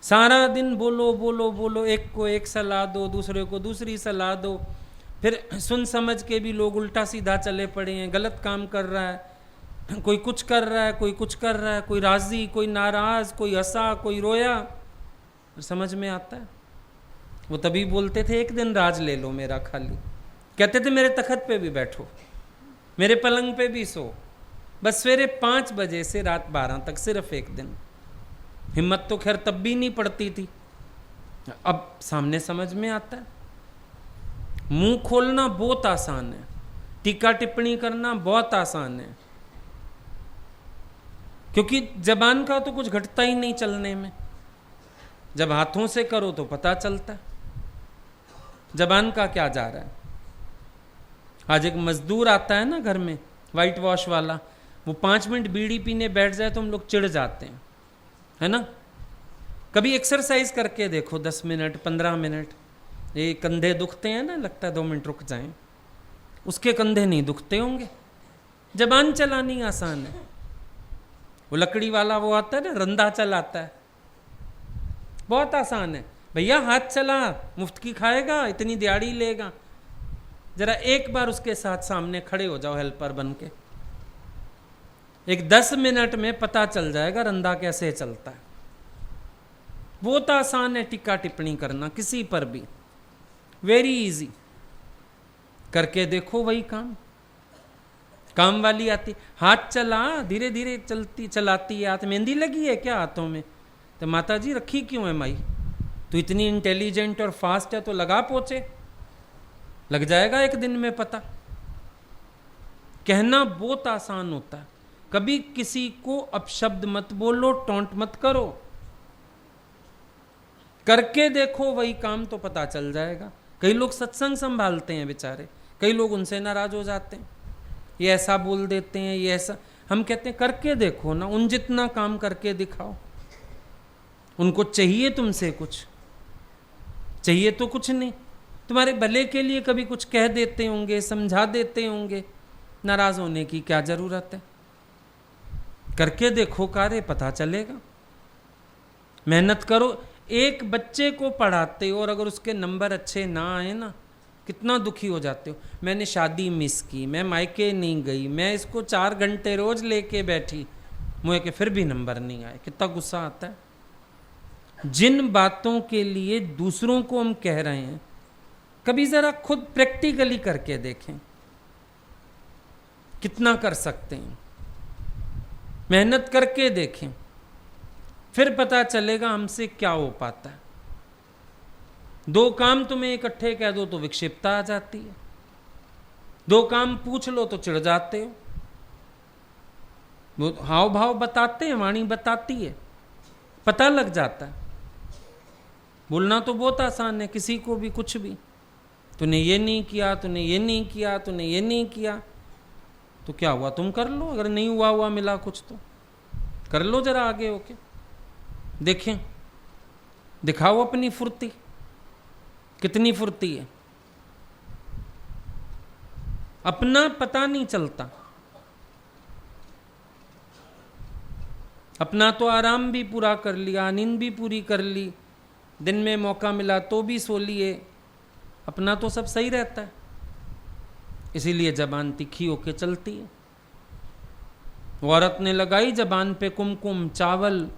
सारा दिन बोलो बोलो बोलो, एक को एक सलाह दो, दूसरे को दूसरी सलाह दो, फिर सुन समझ के भी लोग उल्टा सीधा चले पड़े हैं, गलत काम कर रहा है, कोई कुछ कर रहा है, कोई कुछ कर रहा है, कोई राजी, कोई नाराज, कोई हंसा, कोई रोया। समझ में आता है। वो तभी बोलते थे एक दिन राज ले लो मेरा खाली। कहते थे मेरे तखत पे भी बैठो, मेरे पलंग पे भी सो, बस सवेरे 5 बजे से रात 12 तक, सिर्फ एक दिन। हिम्मत तो खैर तब भी नहीं पड़ती थी, अब सामने समझ में आता है। मुंह खोलना बहुत आसान है, टीका टिप्पणी करना बहुत आसान है, क्योंकि जबान का तो कुछ घटता ही नहीं चलने में। जब हाथों से करो तो पता चलता है जबान का क्या जा रहा है। आज एक मजदूर आता है ना घर में, वाइट वॉश वाला, वो 5 मिनट बीड़ी पीने बैठ जाए तो हम लोग चिढ़ जाते हैं, है ना। कभी एक्सरसाइज करके देखो, 10 मिनट 15 मिनट। ये कंधे दुखते हैं ना, लगता है 2 मिनट रुक जाएं, उसके कंधे नहीं दुखते होंगे। जबान चलानी आसान है। वो लकड़ी वाला वो आता है ना, रंदा चलाता है, बहुत आसान है। भैया हाथ चला, मुफ्त की खाएगा, इतनी दिहाड़ी लेगा। जरा एक बार उसके साथ सामने खड़े हो जाओ हेल्पर बन के, एक 10 मिनट में पता चल जाएगा रंदा कैसे चलता है। बहुत आसान है टीका टिप्पणी करना किसी पर भी, वेरी इजी। करके देखो वही काम वाली आती। हाथ चला, धीरे धीरे चलती चलाती है, हाथ मेहंदी लगी है क्या हाथों में? तो माता जी रखी क्यों है माई? तो इतनी इंटेलिजेंट और फास्ट है तो लगा पोचे, लग जाएगा एक दिन में पता। कहना बहुत आसान होता है। कभी किसी को अपशब्द मत बोलो, टोंट मत करो, करके देखो वही काम तो पता चल जाएगा। कई लोग सत्संग संभालते हैं बेचारे, कई लोग उनसे नाराज हो जाते हैं, ये ऐसा बोल देते हैं, ये ऐसा। हम कहते हैं करके देखो ना, उन जितना काम करके दिखाओ। उनको चाहिए तुमसे कुछ? चाहिए तो कुछ नहीं, तुम्हारे भले के लिए कभी कुछ कह देते होंगे, समझा देते होंगे, नाराज होने की क्या जरूरत है? करके देखो कार्य, पता चलेगा। मेहनत करो। एक बच्चे को पढ़ाते हो और अगर उसके नंबर अच्छे ना आए ना, कितना दुखी हो जाते हो। मैंने शादी मिस की, मैं मायके नहीं गई, मैं इसको 4 घंटे रोज लेके बैठी, मुझे के फिर भी नंबर नहीं आए, कितना गुस्सा आता है। जिन बातों के लिए दूसरों को हम कह रहे हैं, कभी जरा खुद प्रैक्टिकली करके देखें कितना कर सकते हैं। मेहनत करके देखें, फिर पता चलेगा हमसे क्या हो पाता है। 2 काम तुम्हें इकट्ठे कह दो तो विक्षिप्तता आ जाती है, 2 काम पूछ लो तो चिढ़ जाते हो। वो हाव भाव बताते हैं, वाणी बताती है, पता लग जाता है। बोलना तो बहुत आसान है, किसी को भी कुछ भी। तूने ये नहीं किया, तूने ये नहीं किया, तूने ये नहीं किया, तो क्या हुआ तुम कर लो। अगर नहीं हुआ मिला कुछ तो कर लो, जरा आगे होके देखें, दिखाओ अपनी फुर्ती, कितनी फुर्ती है। अपना पता नहीं चलता, अपना तो आराम भी पूरा कर लिया, नींद भी पूरी कर ली, दिन में मौका मिला तो भी सो लिए, अपना तो सब सही रहता है। इसीलिए जबान तीखी होके चलती है। वो औरत ने लगाई जबान पे कुमकुम चावल,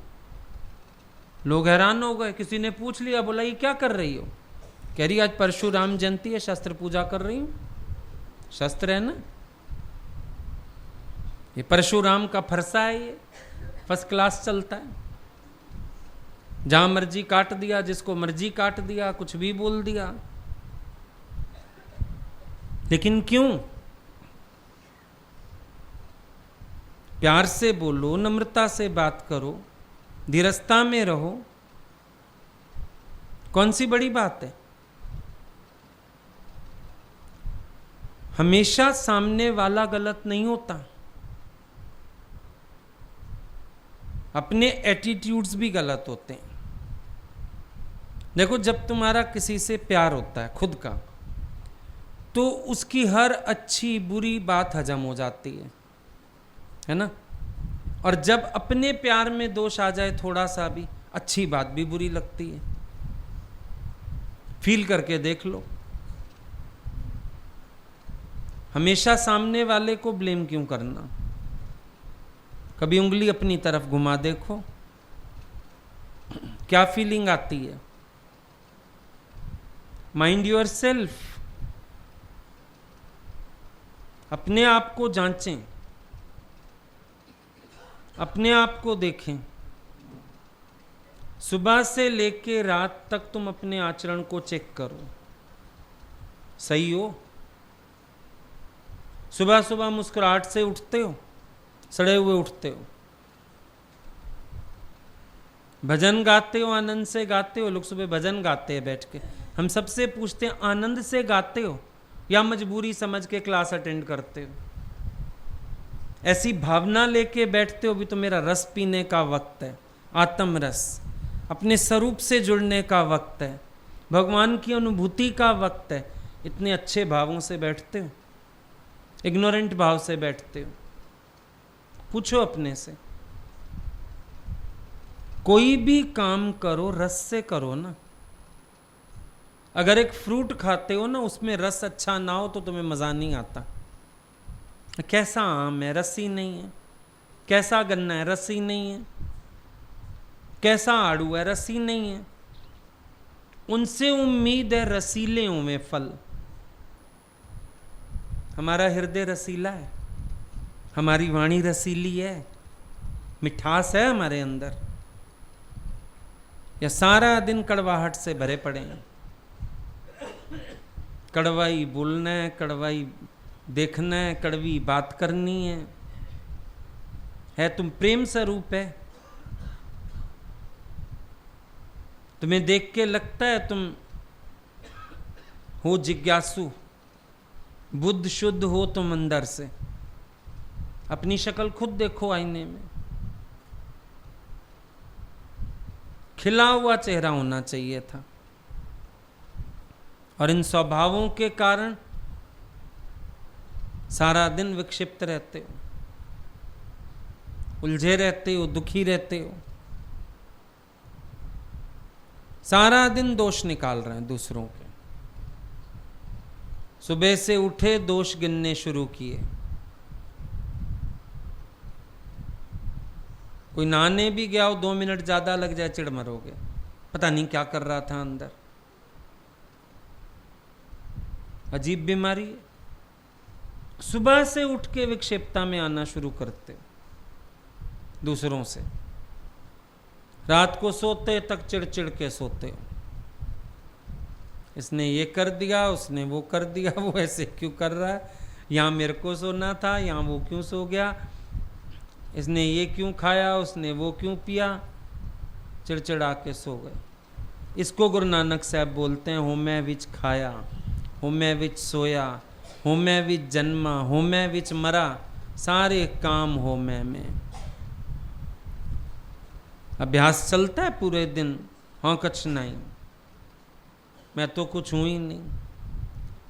लोग हैरान हो गए। किसी ने पूछ लिया, बोला ये क्या कर रही हो? कह रही आज परशुराम जयंती है, शस्त्र पूजा कर रही हूं। शस्त्र है ना, ये परशुराम का फरसा है, ये फर्स्ट क्लास चलता है। जहां मर्जी काट दिया, जिसको मर्जी काट दिया, कुछ भी बोल दिया। लेकिन क्यों? प्यार से बोलो, नम्रता से बात करो, धीरजता में रहो। कौन सी बड़ी बात है? हमेशा सामने वाला गलत नहीं होता, अपने एटीट्यूड्स भी गलत होते हैं। देखो, जब तुम्हारा किसी से प्यार होता है खुद का, तो उसकी हर अच्छी बुरी बात हजम हो जाती है ना। और जब अपने प्यार में दोष आ जाए थोड़ा सा भी, अच्छी बात भी बुरी लगती है। फील करके देख लो। हमेशा सामने वाले को ब्लेम क्यों करना? कभी उंगली अपनी तरफ घुमा देखो, क्या फीलिंग आती है। Mind your self. अपने आप को जांचें, अपने आप को देखें। सुबह से लेके रात तक तुम अपने आचरण को चेक करो, सही हो? सुबह सुबह मुस्कुराहट से उठते हो, सड़े हुए उठते हो? भजन गाते हो, आनंद से गाते हो? लोग सुबह भजन गाते हैं बैठ के। हम सबसे पूछते हैं, आनंद से गाते हो या मजबूरी समझ के क्लास अटेंड करते हो? ऐसी भावना लेके बैठते हो, भी तो मेरा रस पीने का वक्त है, आत्म रस, अपने स्वरूप से जुड़ने का वक्त है, भगवान की अनुभूति का वक्त है। इतने अच्छे भावों से बैठते हो, इग्नोरेंट भाव से बैठते हो? पूछो अपने से। कोई भी काम करो रस से करो ना। अगर एक फ्रूट खाते हो ना, उसमें रस अच्छा ना हो तो तुम्हें मजा नहीं आता। कैसा आम है, रसी नहीं है। कैसा गन्ना है, रसी नहीं है। कैसा आड़ू है, रसी नहीं है। उनसे उम्मीद है रसीले हुए फल। हमारा हृदय रसीला है, हमारी वाणी रसीली है, मिठास है हमारे अंदर, या सारा दिन कड़वाहट से भरे पड़े हैं? कड़वाई बोलना है, कड़वाई देखना है, कड़वी बात करनी है तुम प्रेम स्वरूप है? तुम्हें देख के लगता है तुम हो जिज्ञासु, बुद्ध शुद्ध हो तुम अंदर से? अपनी शक्ल खुद देखो आईने में। खिला हुआ चेहरा होना चाहिए था, और इन स्वभावों के कारण सारा दिन विक्षिप्त रहते हो, उलझे रहते हो, दुखी रहते हो। सारा दिन दोष निकाल रहे हैं दूसरों के। सुबह से उठे दोष गिनने शुरू किए। कोई नहाने भी गया हो, 2 मिनट ज्यादा लग जाए चिढ़ मरोगे, पता नहीं क्या कर रहा था अंदर। अजीब बीमारी है। सुबह से उठ के विक्षेपता में आना शुरू करते हो दूसरों से। रात को सोते तक चिड़ के सोते हो। इसने ये कर दिया, उसने वो कर दिया, वो ऐसे क्यों कर रहा है, यहाँ मेरे को सोना था, यहाँ वो क्यों सो गया, इसने ये क्यों खाया, उसने वो क्यों पिया, चिड़चिड़ा के सो गए। इसको गुरु नानक साहब बोलते हैं, होमै विच खाया, होमै विच सोया, होमै विच जन्मा, होमै विच मरा, सारे काम होमै में। अभ्यास चलता है पूरे दिन, हाँ कुछ नहीं, मैं तो कुछ हूँ ही नहीं।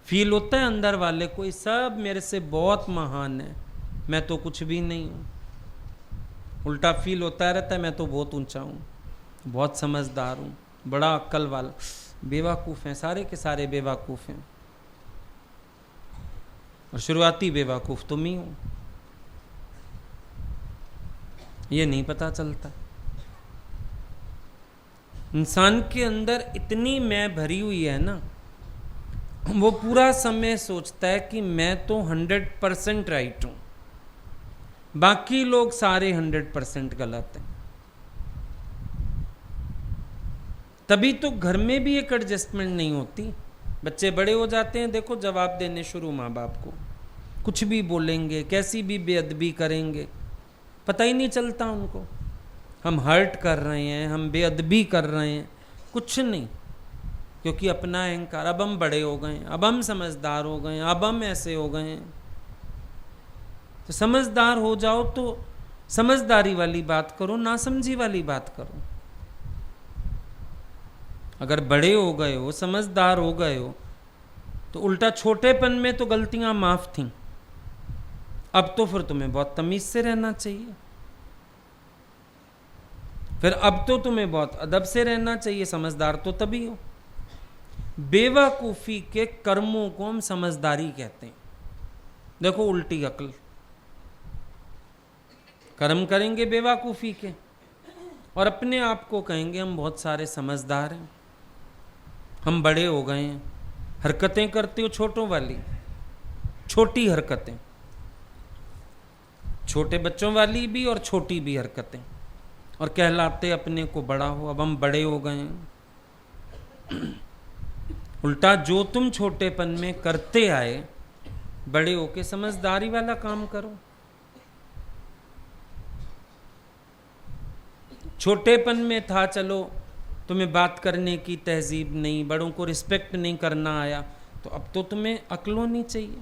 फील होता है अंदर वाले को, सब मेरे से बहुत महान है, मैं तो कुछ भी नहीं हूँ। उल्टा फील होता रहता है मैं तो बहुत ऊंचा हूँ, बहुत समझदार हूँ, बड़ा अक्ल वाला। बेवकूफ़ हैं, सारे के सारे बेवकूफ़ हैं, और शुरुआती बेवकूफ़ तुम ही हो। ये नहीं पता चलता। इंसान के अंदर इतनी मैं भरी हुई है ना, वो पूरा समय सोचता है कि मैं तो 100% राइट हूं, बाकी लोग सारे 100% गलत हैं। तभी तो घर में भी एक एडजस्टमेंट नहीं होती। बच्चे बड़े हो जाते हैं, देखो जवाब देने शुरू माँ बाप को, कुछ भी बोलेंगे, कैसी भी बेअदबी करेंगे, पता ही नहीं चलता उनको हम हर्ट कर रहे हैं, हम बेअदबी कर रहे हैं, कुछ नहीं, क्योंकि अपना अहंकार। अब हम बड़े हो गए, अब हम समझदार हो गए, अब हम ऐसे हो गए हैं। तो समझदार हो जाओ तो समझदारी वाली बात करो, ना समझी वाली बात करो। अगर बड़े हो गए हो, समझदार हो गए हो, तो उल्टा छोटेपन में तो गलतियां माफ थीं, अब तो फिर तुम्हें बहुत तमीज से रहना चाहिए, फिर अब तो तुम्हें बहुत अदब से रहना चाहिए। समझदार तो तभी हो। बेवकूफ़ी के कर्मों को हम समझदारी कहते हैं। देखो उल्टी अक्ल, कर्म करेंगे बेवकूफ़ी के और अपने आप को कहेंगे हम बहुत सारे समझदार हैं, हम बड़े हो गए हैं। हरकतें करते हो छोटों वाली, छोटी हरकतें, छोटे बच्चों वाली भी और छोटी भी हरकतें, और कहलाते अपने को बड़ा हो। अब हम बड़े हो गए हैं। उल्टा जो तुम छोटेपन में करते आए, बड़े होके समझदारी वाला काम करो। छोटेपन में था चलो तुम्हें बात करने की तहजीब नहीं, बड़ों को रिस्पेक्ट नहीं करना आया, तो अब तो तुम्हें अक्ल होनी चाहिए।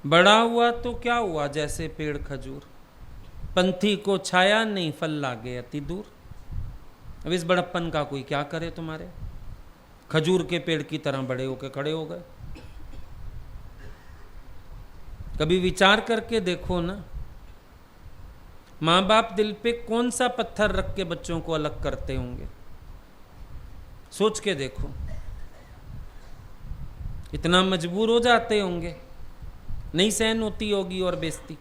बड़ा हुआ तो क्या हुआ, जैसे पेड़ खजूर, पंथी को छाया नहीं, फल लागे अति दूर। अब इस बड़प्पन का कोई क्या करे तुम्हारे, खजूर के पेड़ की तरह बड़े होके खड़े हो गए। कभी विचार करके देखो ना, माँ बाप दिल पे कौन सा पत्थर रख के बच्चों को अलग करते होंगे, सोच के देखो। इतना मजबूर हो जाते होंगे, नहीं सहन होती होगी और बेइज्जती,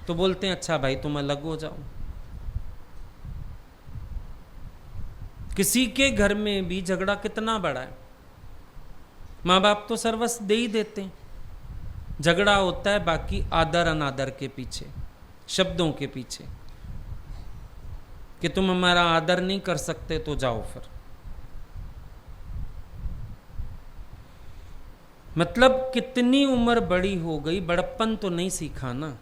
तो बोलते हैं अच्छा भाई तुम अलग हो जाओ। किसी के घर में भी झगड़ा कितना बड़ा है, माँ बाप तो सर्वस्व दे ही देते हैं, झगड़ा होता है बाकी आदर अनादर के पीछे, शब्दों के पीछे, कि तुम हमारा आदर नहीं कर सकते तो जाओ फिर। मतलब कितनी उम्र बड़ी हो गई, बड़प्पन तो नहीं सीखा ना,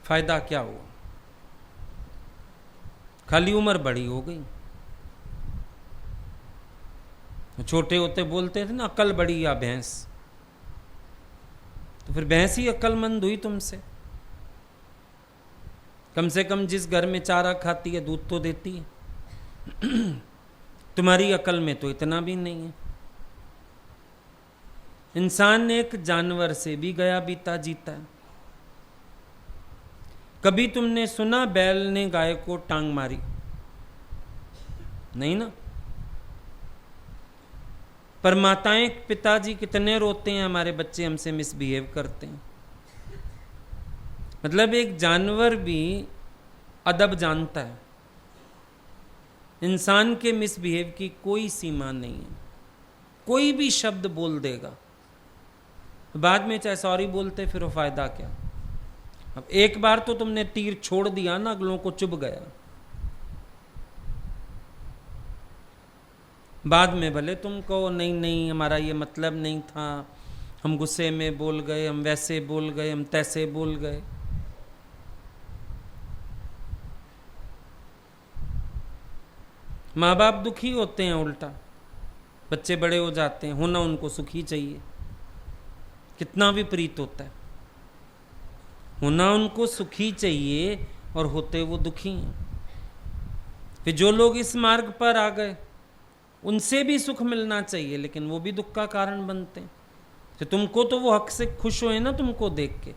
फायदा क्या हुआ, खाली उम्र बड़ी हो गई। छोटे होते बोलते थे ना अकल बड़ी या भैंस, तो फिर भैंस ही अक्लमंद हुई तुमसे। कम से कम जिस घर में चारा खाती है दूध तो देती है। तुम्हारी अकल में तो इतना भी नहीं है। इंसान एक जानवर से भी गया बीता जीता है। कभी तुमने सुना बैल ने गाय को टांग मारी? नहीं ना। पर माताएं पिताजी कितने रोते हैं हमारे बच्चे हमसे मिसबिहेव करते हैं। मतलब एक जानवर भी अदब जानता है, इंसान के मिसबिहेव की कोई सीमा नहीं है। कोई भी शब्द बोल देगा, बाद में चाहे सॉरी बोलते फिर वो फायदा क्या। अब एक बार तो तुमने तीर छोड़ दिया ना, अगलों को चुभ गया, बाद में भले तुम कहो नहीं नहीं हमारा ये मतलब नहीं था, हम गुस्से में बोल गए, हम वैसे बोल गए, हम तैसे बोल गए। माँ बाप दुखी होते हैं, उल्टा बच्चे बड़े हो जाते हैं, होना उनको सुखी चाहिए। कितना विपरीत होता है, होना उनको सुखी चाहिए और होते वो दुखी हैं। फिर जो लोग इस मार्ग पर आ गए उनसे भी सुख मिलना चाहिए, लेकिन वो भी दुख का कारण बनते हैं। तो तुमको तो वो हक से खुश हुए ना तुमको देख के,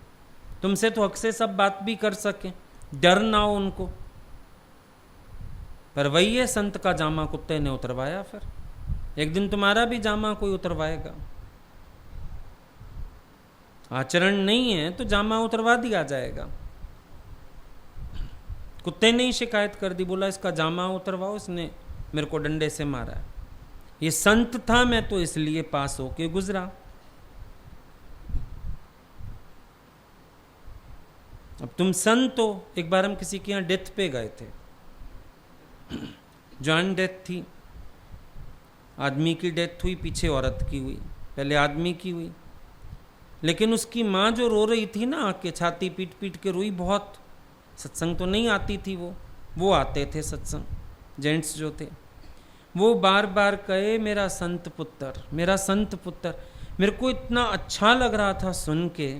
तुमसे तो हक से सब बात भी कर सके, डर ना हो उनको। पर वही है, संत का जामा कुत्ते ने उतरवाया, फिर एक दिन तुम्हारा भी जामा कोई उतरवाएगा। आचरण नहीं है तो जामा उतरवा दिया जाएगा। कुत्ते ने ही शिकायत कर दी, बोला इसका जामा उतरवाओ, इसने मेरे को डंडे से मारा है। ये संत था, मैं तो इसलिए पास होके गुजरा। अब तुम संत हो। एक बार हम किसी के यहाँ डेथ पे गए थे, जॉइंट डेथ थी, आदमी की डेथ हुई, पीछे औरत की हुई, पहले आदमी की हुई। लेकिन उसकी माँ जो रो रही थी ना, आके छाती पीट पीट के रोई बहुत। सत्संग तो नहीं आती थी वो आते थे सत्संग, जेंट्स जो थे, वो बार बार कहे मेरा संत पुत्र, मेरा संत पुत्र। मेरे को इतना अच्छा लग रहा था सुन के,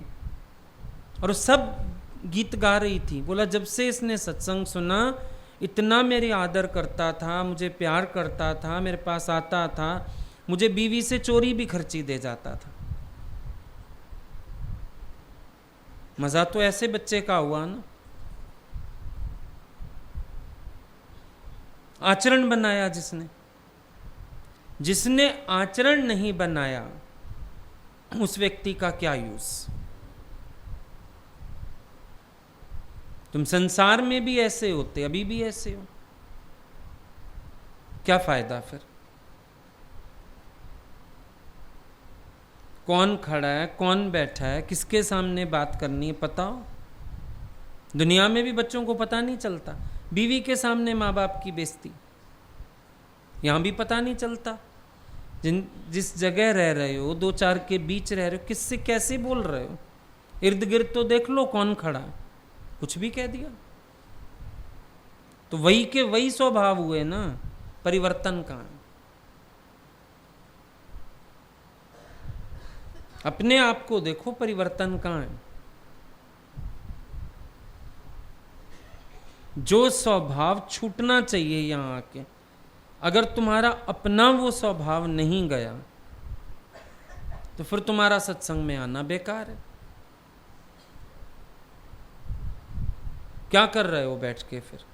और सब गीत गा रही थी। बोला जब से इसने सत्संग सुना, इतना मेरी आदर करता था, मुझे प्यार करता था, मेरे पास आता था, मुझे बीवी से चोरी भी खर्ची दे जाता था। मजा तो ऐसे बच्चे का हुआ ना। आचरण बनाया जिसने आचरण नहीं बनाया, उस व्यक्ति का क्या यूज। तुम संसार में भी ऐसे होते, अभी भी ऐसे हो, क्या फायदा फिर। कौन खड़ा है, कौन बैठा है, किसके सामने बात करनी है पता हो। दुनिया में भी बच्चों को पता नहीं चलता। बीवी के सामने माँ बाप की बेइज्जती, यहां भी पता नहीं चलता। जिस जगह रह रहे हो, दो चार के बीच रह रहे हो, किससे कैसे बोल रहे हो। इर्द गिर्द तो देख लो कौन खड़ा है, कुछ भी कह दिया तो वही के वही स्वभाव हुए ना, परिवर्तन कहां है। अपने आप को देखो, परिवर्तन कहां है। जो स्वभाव छूटना चाहिए यहां आके, अगर तुम्हारा अपना वो स्वभाव नहीं गया तो फिर तुम्हारा सत्संग में आना बेकार है। क्या कर रहे हो बैठ के फिर।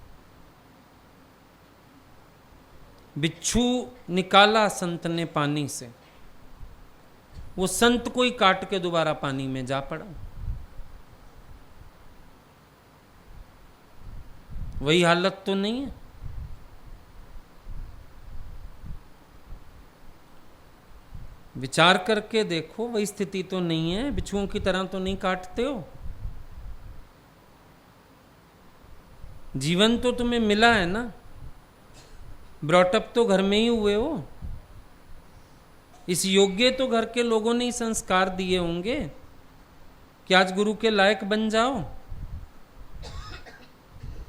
बिच्छू निकाला संत ने पानी से, वो संत को ही काट के दोबारा पानी में जा पड़ा। वही हालत तो नहीं है। विचार करके देखो, वही स्थिति तो नहीं है। बिच्छुओं की तरह तो नहीं काटते हो। जीवन तो तुम्हें मिला है ना, ब्रॉटअप तो घर में ही हुए हो। इस योग्य तो घर के लोगों ने ही संस्कार दिए होंगे कि आज गुरु के लायक बन जाओ।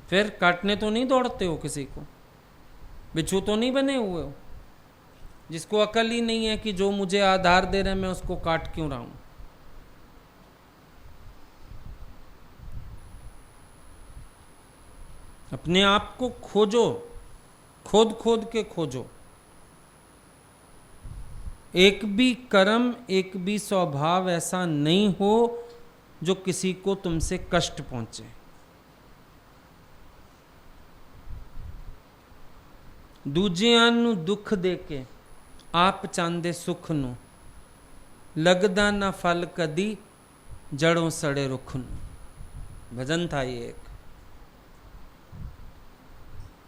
फिर काटने तो नहीं दौड़ते हो किसी को, बिच्छू तो नहीं बने हुए हो। जिसको अकल ही नहीं है कि जो मुझे आधार दे रहे हैं मैं उसको काट क्यों रहा हूं। अपने आप को खोजो, खोद खोद के खोजो। एक भी कर्म, एक भी स्वभाव ऐसा नहीं हो जो किसी को तुमसे कष्ट पहुंचे। दूजियां नू दुख देके आप चांदे सुख नू, लगदा ना फल कदी जड़ों सड़े रुख नू। भजन था ये एक,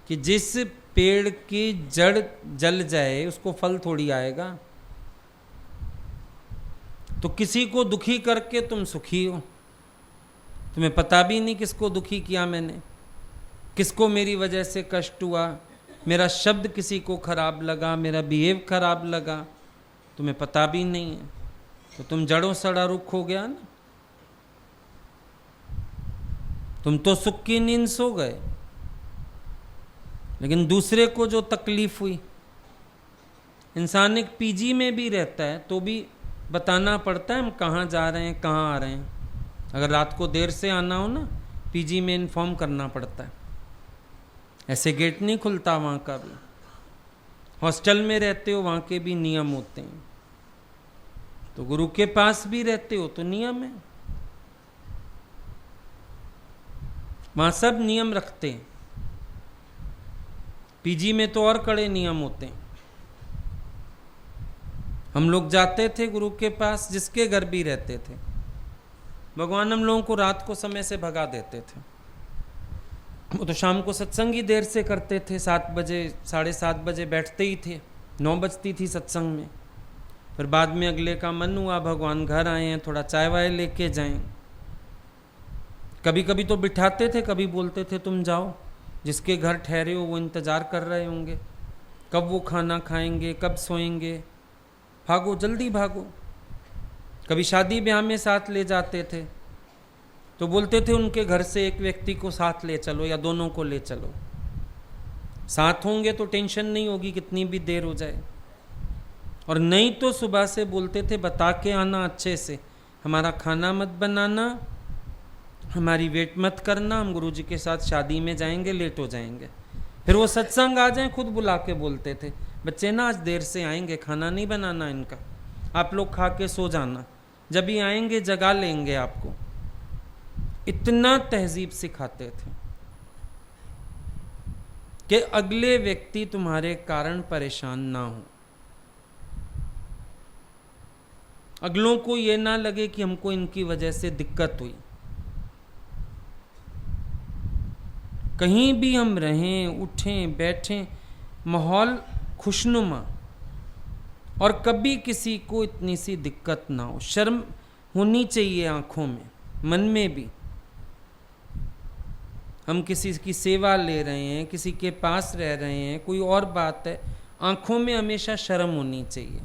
कि जिस पेड़ की जड़ जल जाए उसको फल थोड़ी आएगा। तो किसी को दुखी करके तुम सुखी हो, तुम्हें पता भी नहीं किसको दुखी किया मैंने, किसको मेरी वजह से कष्ट हुआ, मेरा शब्द किसी को खराब लगा, मेरा बिहेव खराब लगा, तुम्हें पता भी नहीं है। तो तुम जड़ों सड़ा रुख हो गया ना। तुम तो सुख की नींद सो गए, लेकिन दूसरे को जो तकलीफ हुई। इंसान एक पीजी में भी रहता है तो भी बताना पड़ता है हम कहाँ जा रहे हैं, कहाँ आ रहे हैं। अगर रात को देर से आना हो ना, पीजी में इन्फॉर्म करना पड़ता है। ऐसे गेट नहीं खुलता वहाँ का भी। हॉस्टल में रहते हो, वहाँ के भी नियम होते हैं। तो गुरु के पास भी रहते हो तो नियम है, वहां सब नियम रखते हैं। पीजी में तो और कड़े नियम होते हैं। हम लोग जाते थे गुरु के पास, जिसके घर भी रहते थे, भगवान हम लोगों को रात को समय से भगा देते थे। वो तो शाम को सत्संग ही देर से करते थे, 7 बजे 7:30 बजे बैठते ही थे, 9 बजती थी सत्संग में। फिर बाद में अगले का मन हुआ, भगवान घर आए हैं, थोड़ा चाय वाय लेके जाएं। कभी कभी तो बिठाते थे, कभी बोलते थे तुम जाओ, जिसके घर ठहरे हो वो इंतज़ार कर रहे होंगे, कब वो खाना खाएंगे, कब सोएंगे, भागो जल्दी भागो। कभी शादी ब्याह में साथ ले जाते थे तो बोलते थे उनके घर से एक व्यक्ति को साथ ले चलो या दोनों को ले चलो, साथ होंगे तो टेंशन नहीं होगी कितनी भी देर हो जाए। और नहीं तो सुबह से बोलते थे बता के आना अच्छे से, हमारा खाना मत बनाना, हमारी वेट मत करना, हम गुरुजी के साथ शादी में जाएंगे, लेट हो जाएंगे। फिर वो सत्संग आ जाए खुद बुला के बोलते थे बच्चे ना आज देर से आएंगे, खाना नहीं बनाना इनका, आप लोग खा के सो जाना, जब भी आएंगे जगा लेंगे आपको। इतना तहजीब सिखाते थे कि अगले व्यक्ति तुम्हारे कारण परेशान ना हो, अगलों को ये ना लगे कि हमको इनकी वजह से दिक्कत हुई। कहीं भी हम रहें, उठें, बैठें, माहौल खुशनुमा, और कभी किसी को इतनी सी दिक्कत ना हो। शर्म होनी चाहिए आंखों में, मन में भी। हम किसी की सेवा ले रहे हैं, किसी के पास रह रहे हैं, कोई और बात है, आंखों में हमेशा शर्म होनी चाहिए,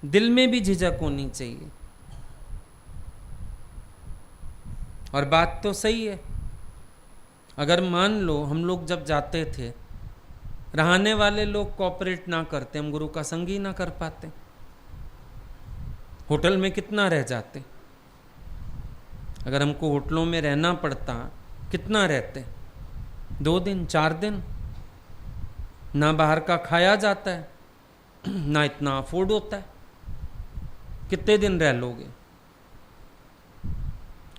दिल में भी झिझक होनी चाहिए। और बात तो सही है। अगर मान लो हम लोग जब जाते थे, रहने वाले लोग कोऑपरेट ना करते, हम गुरु का संग ही ना कर पाते, होटल में कितना रह जाते। अगर हमको होटलों में रहना पड़ता, कितना रहते, 2 दिन 4 दिन, ना बाहर का खाया जाता है, ना इतना अफोर्ड होता है, कितने दिन रह लोगे।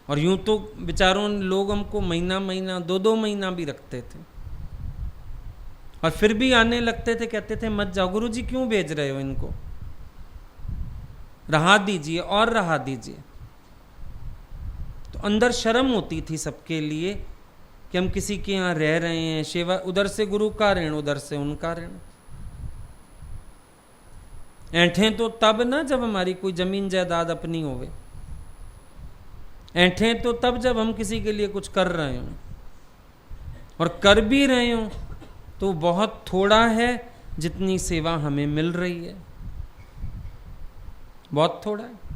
और यूं तो बेचारों लोग हमको महीना महीना 2-2 महीना भी रखते थे, और फिर भी आने लगते थे, कहते थे मत जाओ गुरुजी, क्यों भेज रहे हो इनको, रहा दीजिए और रहा दीजिए। तो अंदर शर्म होती थी सबके लिए कि हम किसी के यहाँ रह रहे हैं, सेवा, उधर से गुरु का ऋण, उधर से उनका ऋण। ऐंठें तो तब ना जब हमारी कोई जमीन जायदाद अपनी होवे, ऐंठें तो तब जब हम किसी के लिए कुछ कर रहे हों, और कर भी रहे हों तो बहुत थोड़ा है जितनी सेवा हमें मिल रही है, बहुत थोड़ा है।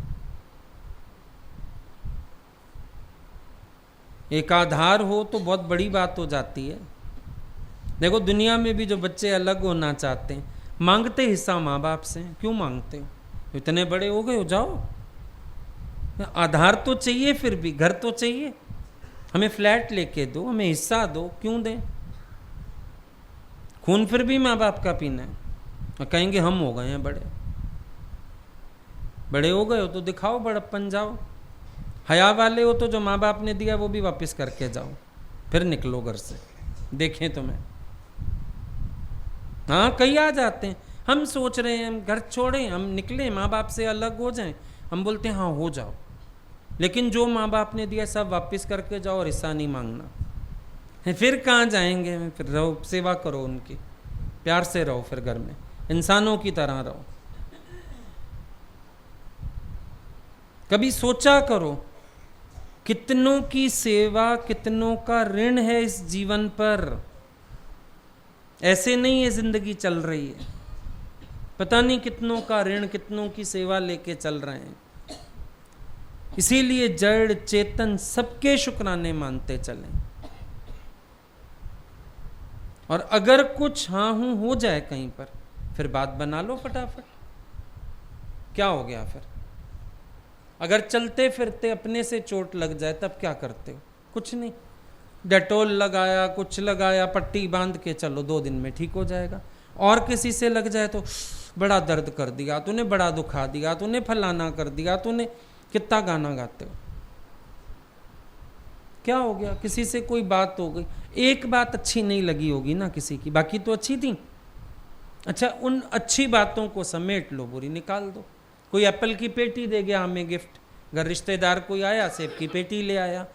एक आधार हो तो बहुत बड़ी बात हो जाती है। देखो दुनिया में भी जो बच्चे अलग होना चाहते हैं, मांगते हिस्सा माँ बाप से, क्यों मांगते हो, इतने बड़े हो गए हो, जाओ। आधार तो चाहिए, फिर भी घर तो चाहिए, हमें फ्लैट लेके दो, हमें हिस्सा दो, क्यों दें। खून फिर भी माँ बाप का पीना है, और कहेंगे हम हो गए हैं बड़े, बड़े हो गए हो तो दिखाओ बड़प्पन, जाओ। हया वाले हो तो जो माँ बाप ने दिया वो भी वापस करके जाओ, फिर निकलो घर से, देखें तुम्हें। हाँ कई आ जाते हैं, हम सोच रहे हैं हम घर छोड़ें, हम निकलें, माँ बाप से अलग हो जाएं, हम बोलते हैं हाँ हो जाओ, लेकिन जो माँ बाप ने दिया सब वापस करके जाओ और हिस्सा नहीं मांगना। फिर कहाँ जाएंगे, फिर रहो, सेवा करो उनकी, प्यार से रहो, फिर घर में इंसानों की तरह रहो। कभी सोचा करो कितनों की सेवा, कितनों का ऋण है इस जीवन पर। ऐसे नहीं है जिंदगी चल रही है, पता नहीं कितनों का ऋण, कितनों की सेवा लेके चल रहे हैं। इसीलिए जड़ चेतन सबके शुक्राने मानते चलें, और अगर कुछ हाँ हूं हो जाए कहीं पर, फिर बात बना लो फटाफट, क्या हो गया फिर। अगर चलते फिरते अपने से चोट लग जाए तब क्या करते हो, कुछ नहीं, डेटोल लगाया, कुछ लगाया, पट्टी बांध के चलो, 2 दिन में ठीक हो जाएगा। और किसी से लग जाए तो बड़ा दर्द कर दिया तूने, बड़ा दुखा दिया तूने, फलाना कर दिया तूने, कितना गाना गाते हो। क्या हो गया? किसी से कोई बात हो गई, एक बात अच्छी नहीं लगी होगी ना किसी की, बाकी तो अच्छी थी। अच्छा, उन अच्छी बातों को समेट लो, बुरी निकाल दो। कोई एप्पल की पेटी दे गया हमें गिफ्ट, घर रिश्तेदार कोई आया सेब की पेटी ले आया,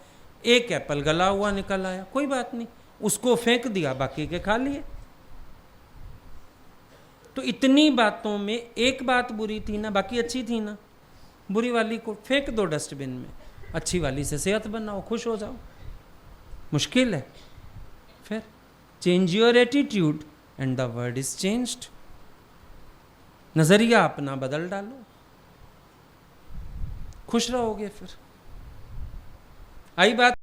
एक एप्पल गला हुआ निकल आया, कोई बात नहीं, उसको फेंक दिया, बाकी के खा लिए। तो इतनी बातों में एक बात बुरी थी ना, बाकी अच्छी थी ना, बुरी वाली को फेंक दो डस्टबिन में, अच्छी वाली से सेहत बनाओ, खुश हो जाओ। मुश्किल है? फिर change your attitude and the world is changed. नजरिया अपना बदल डालो, खुश रहोगे। फिर आई बात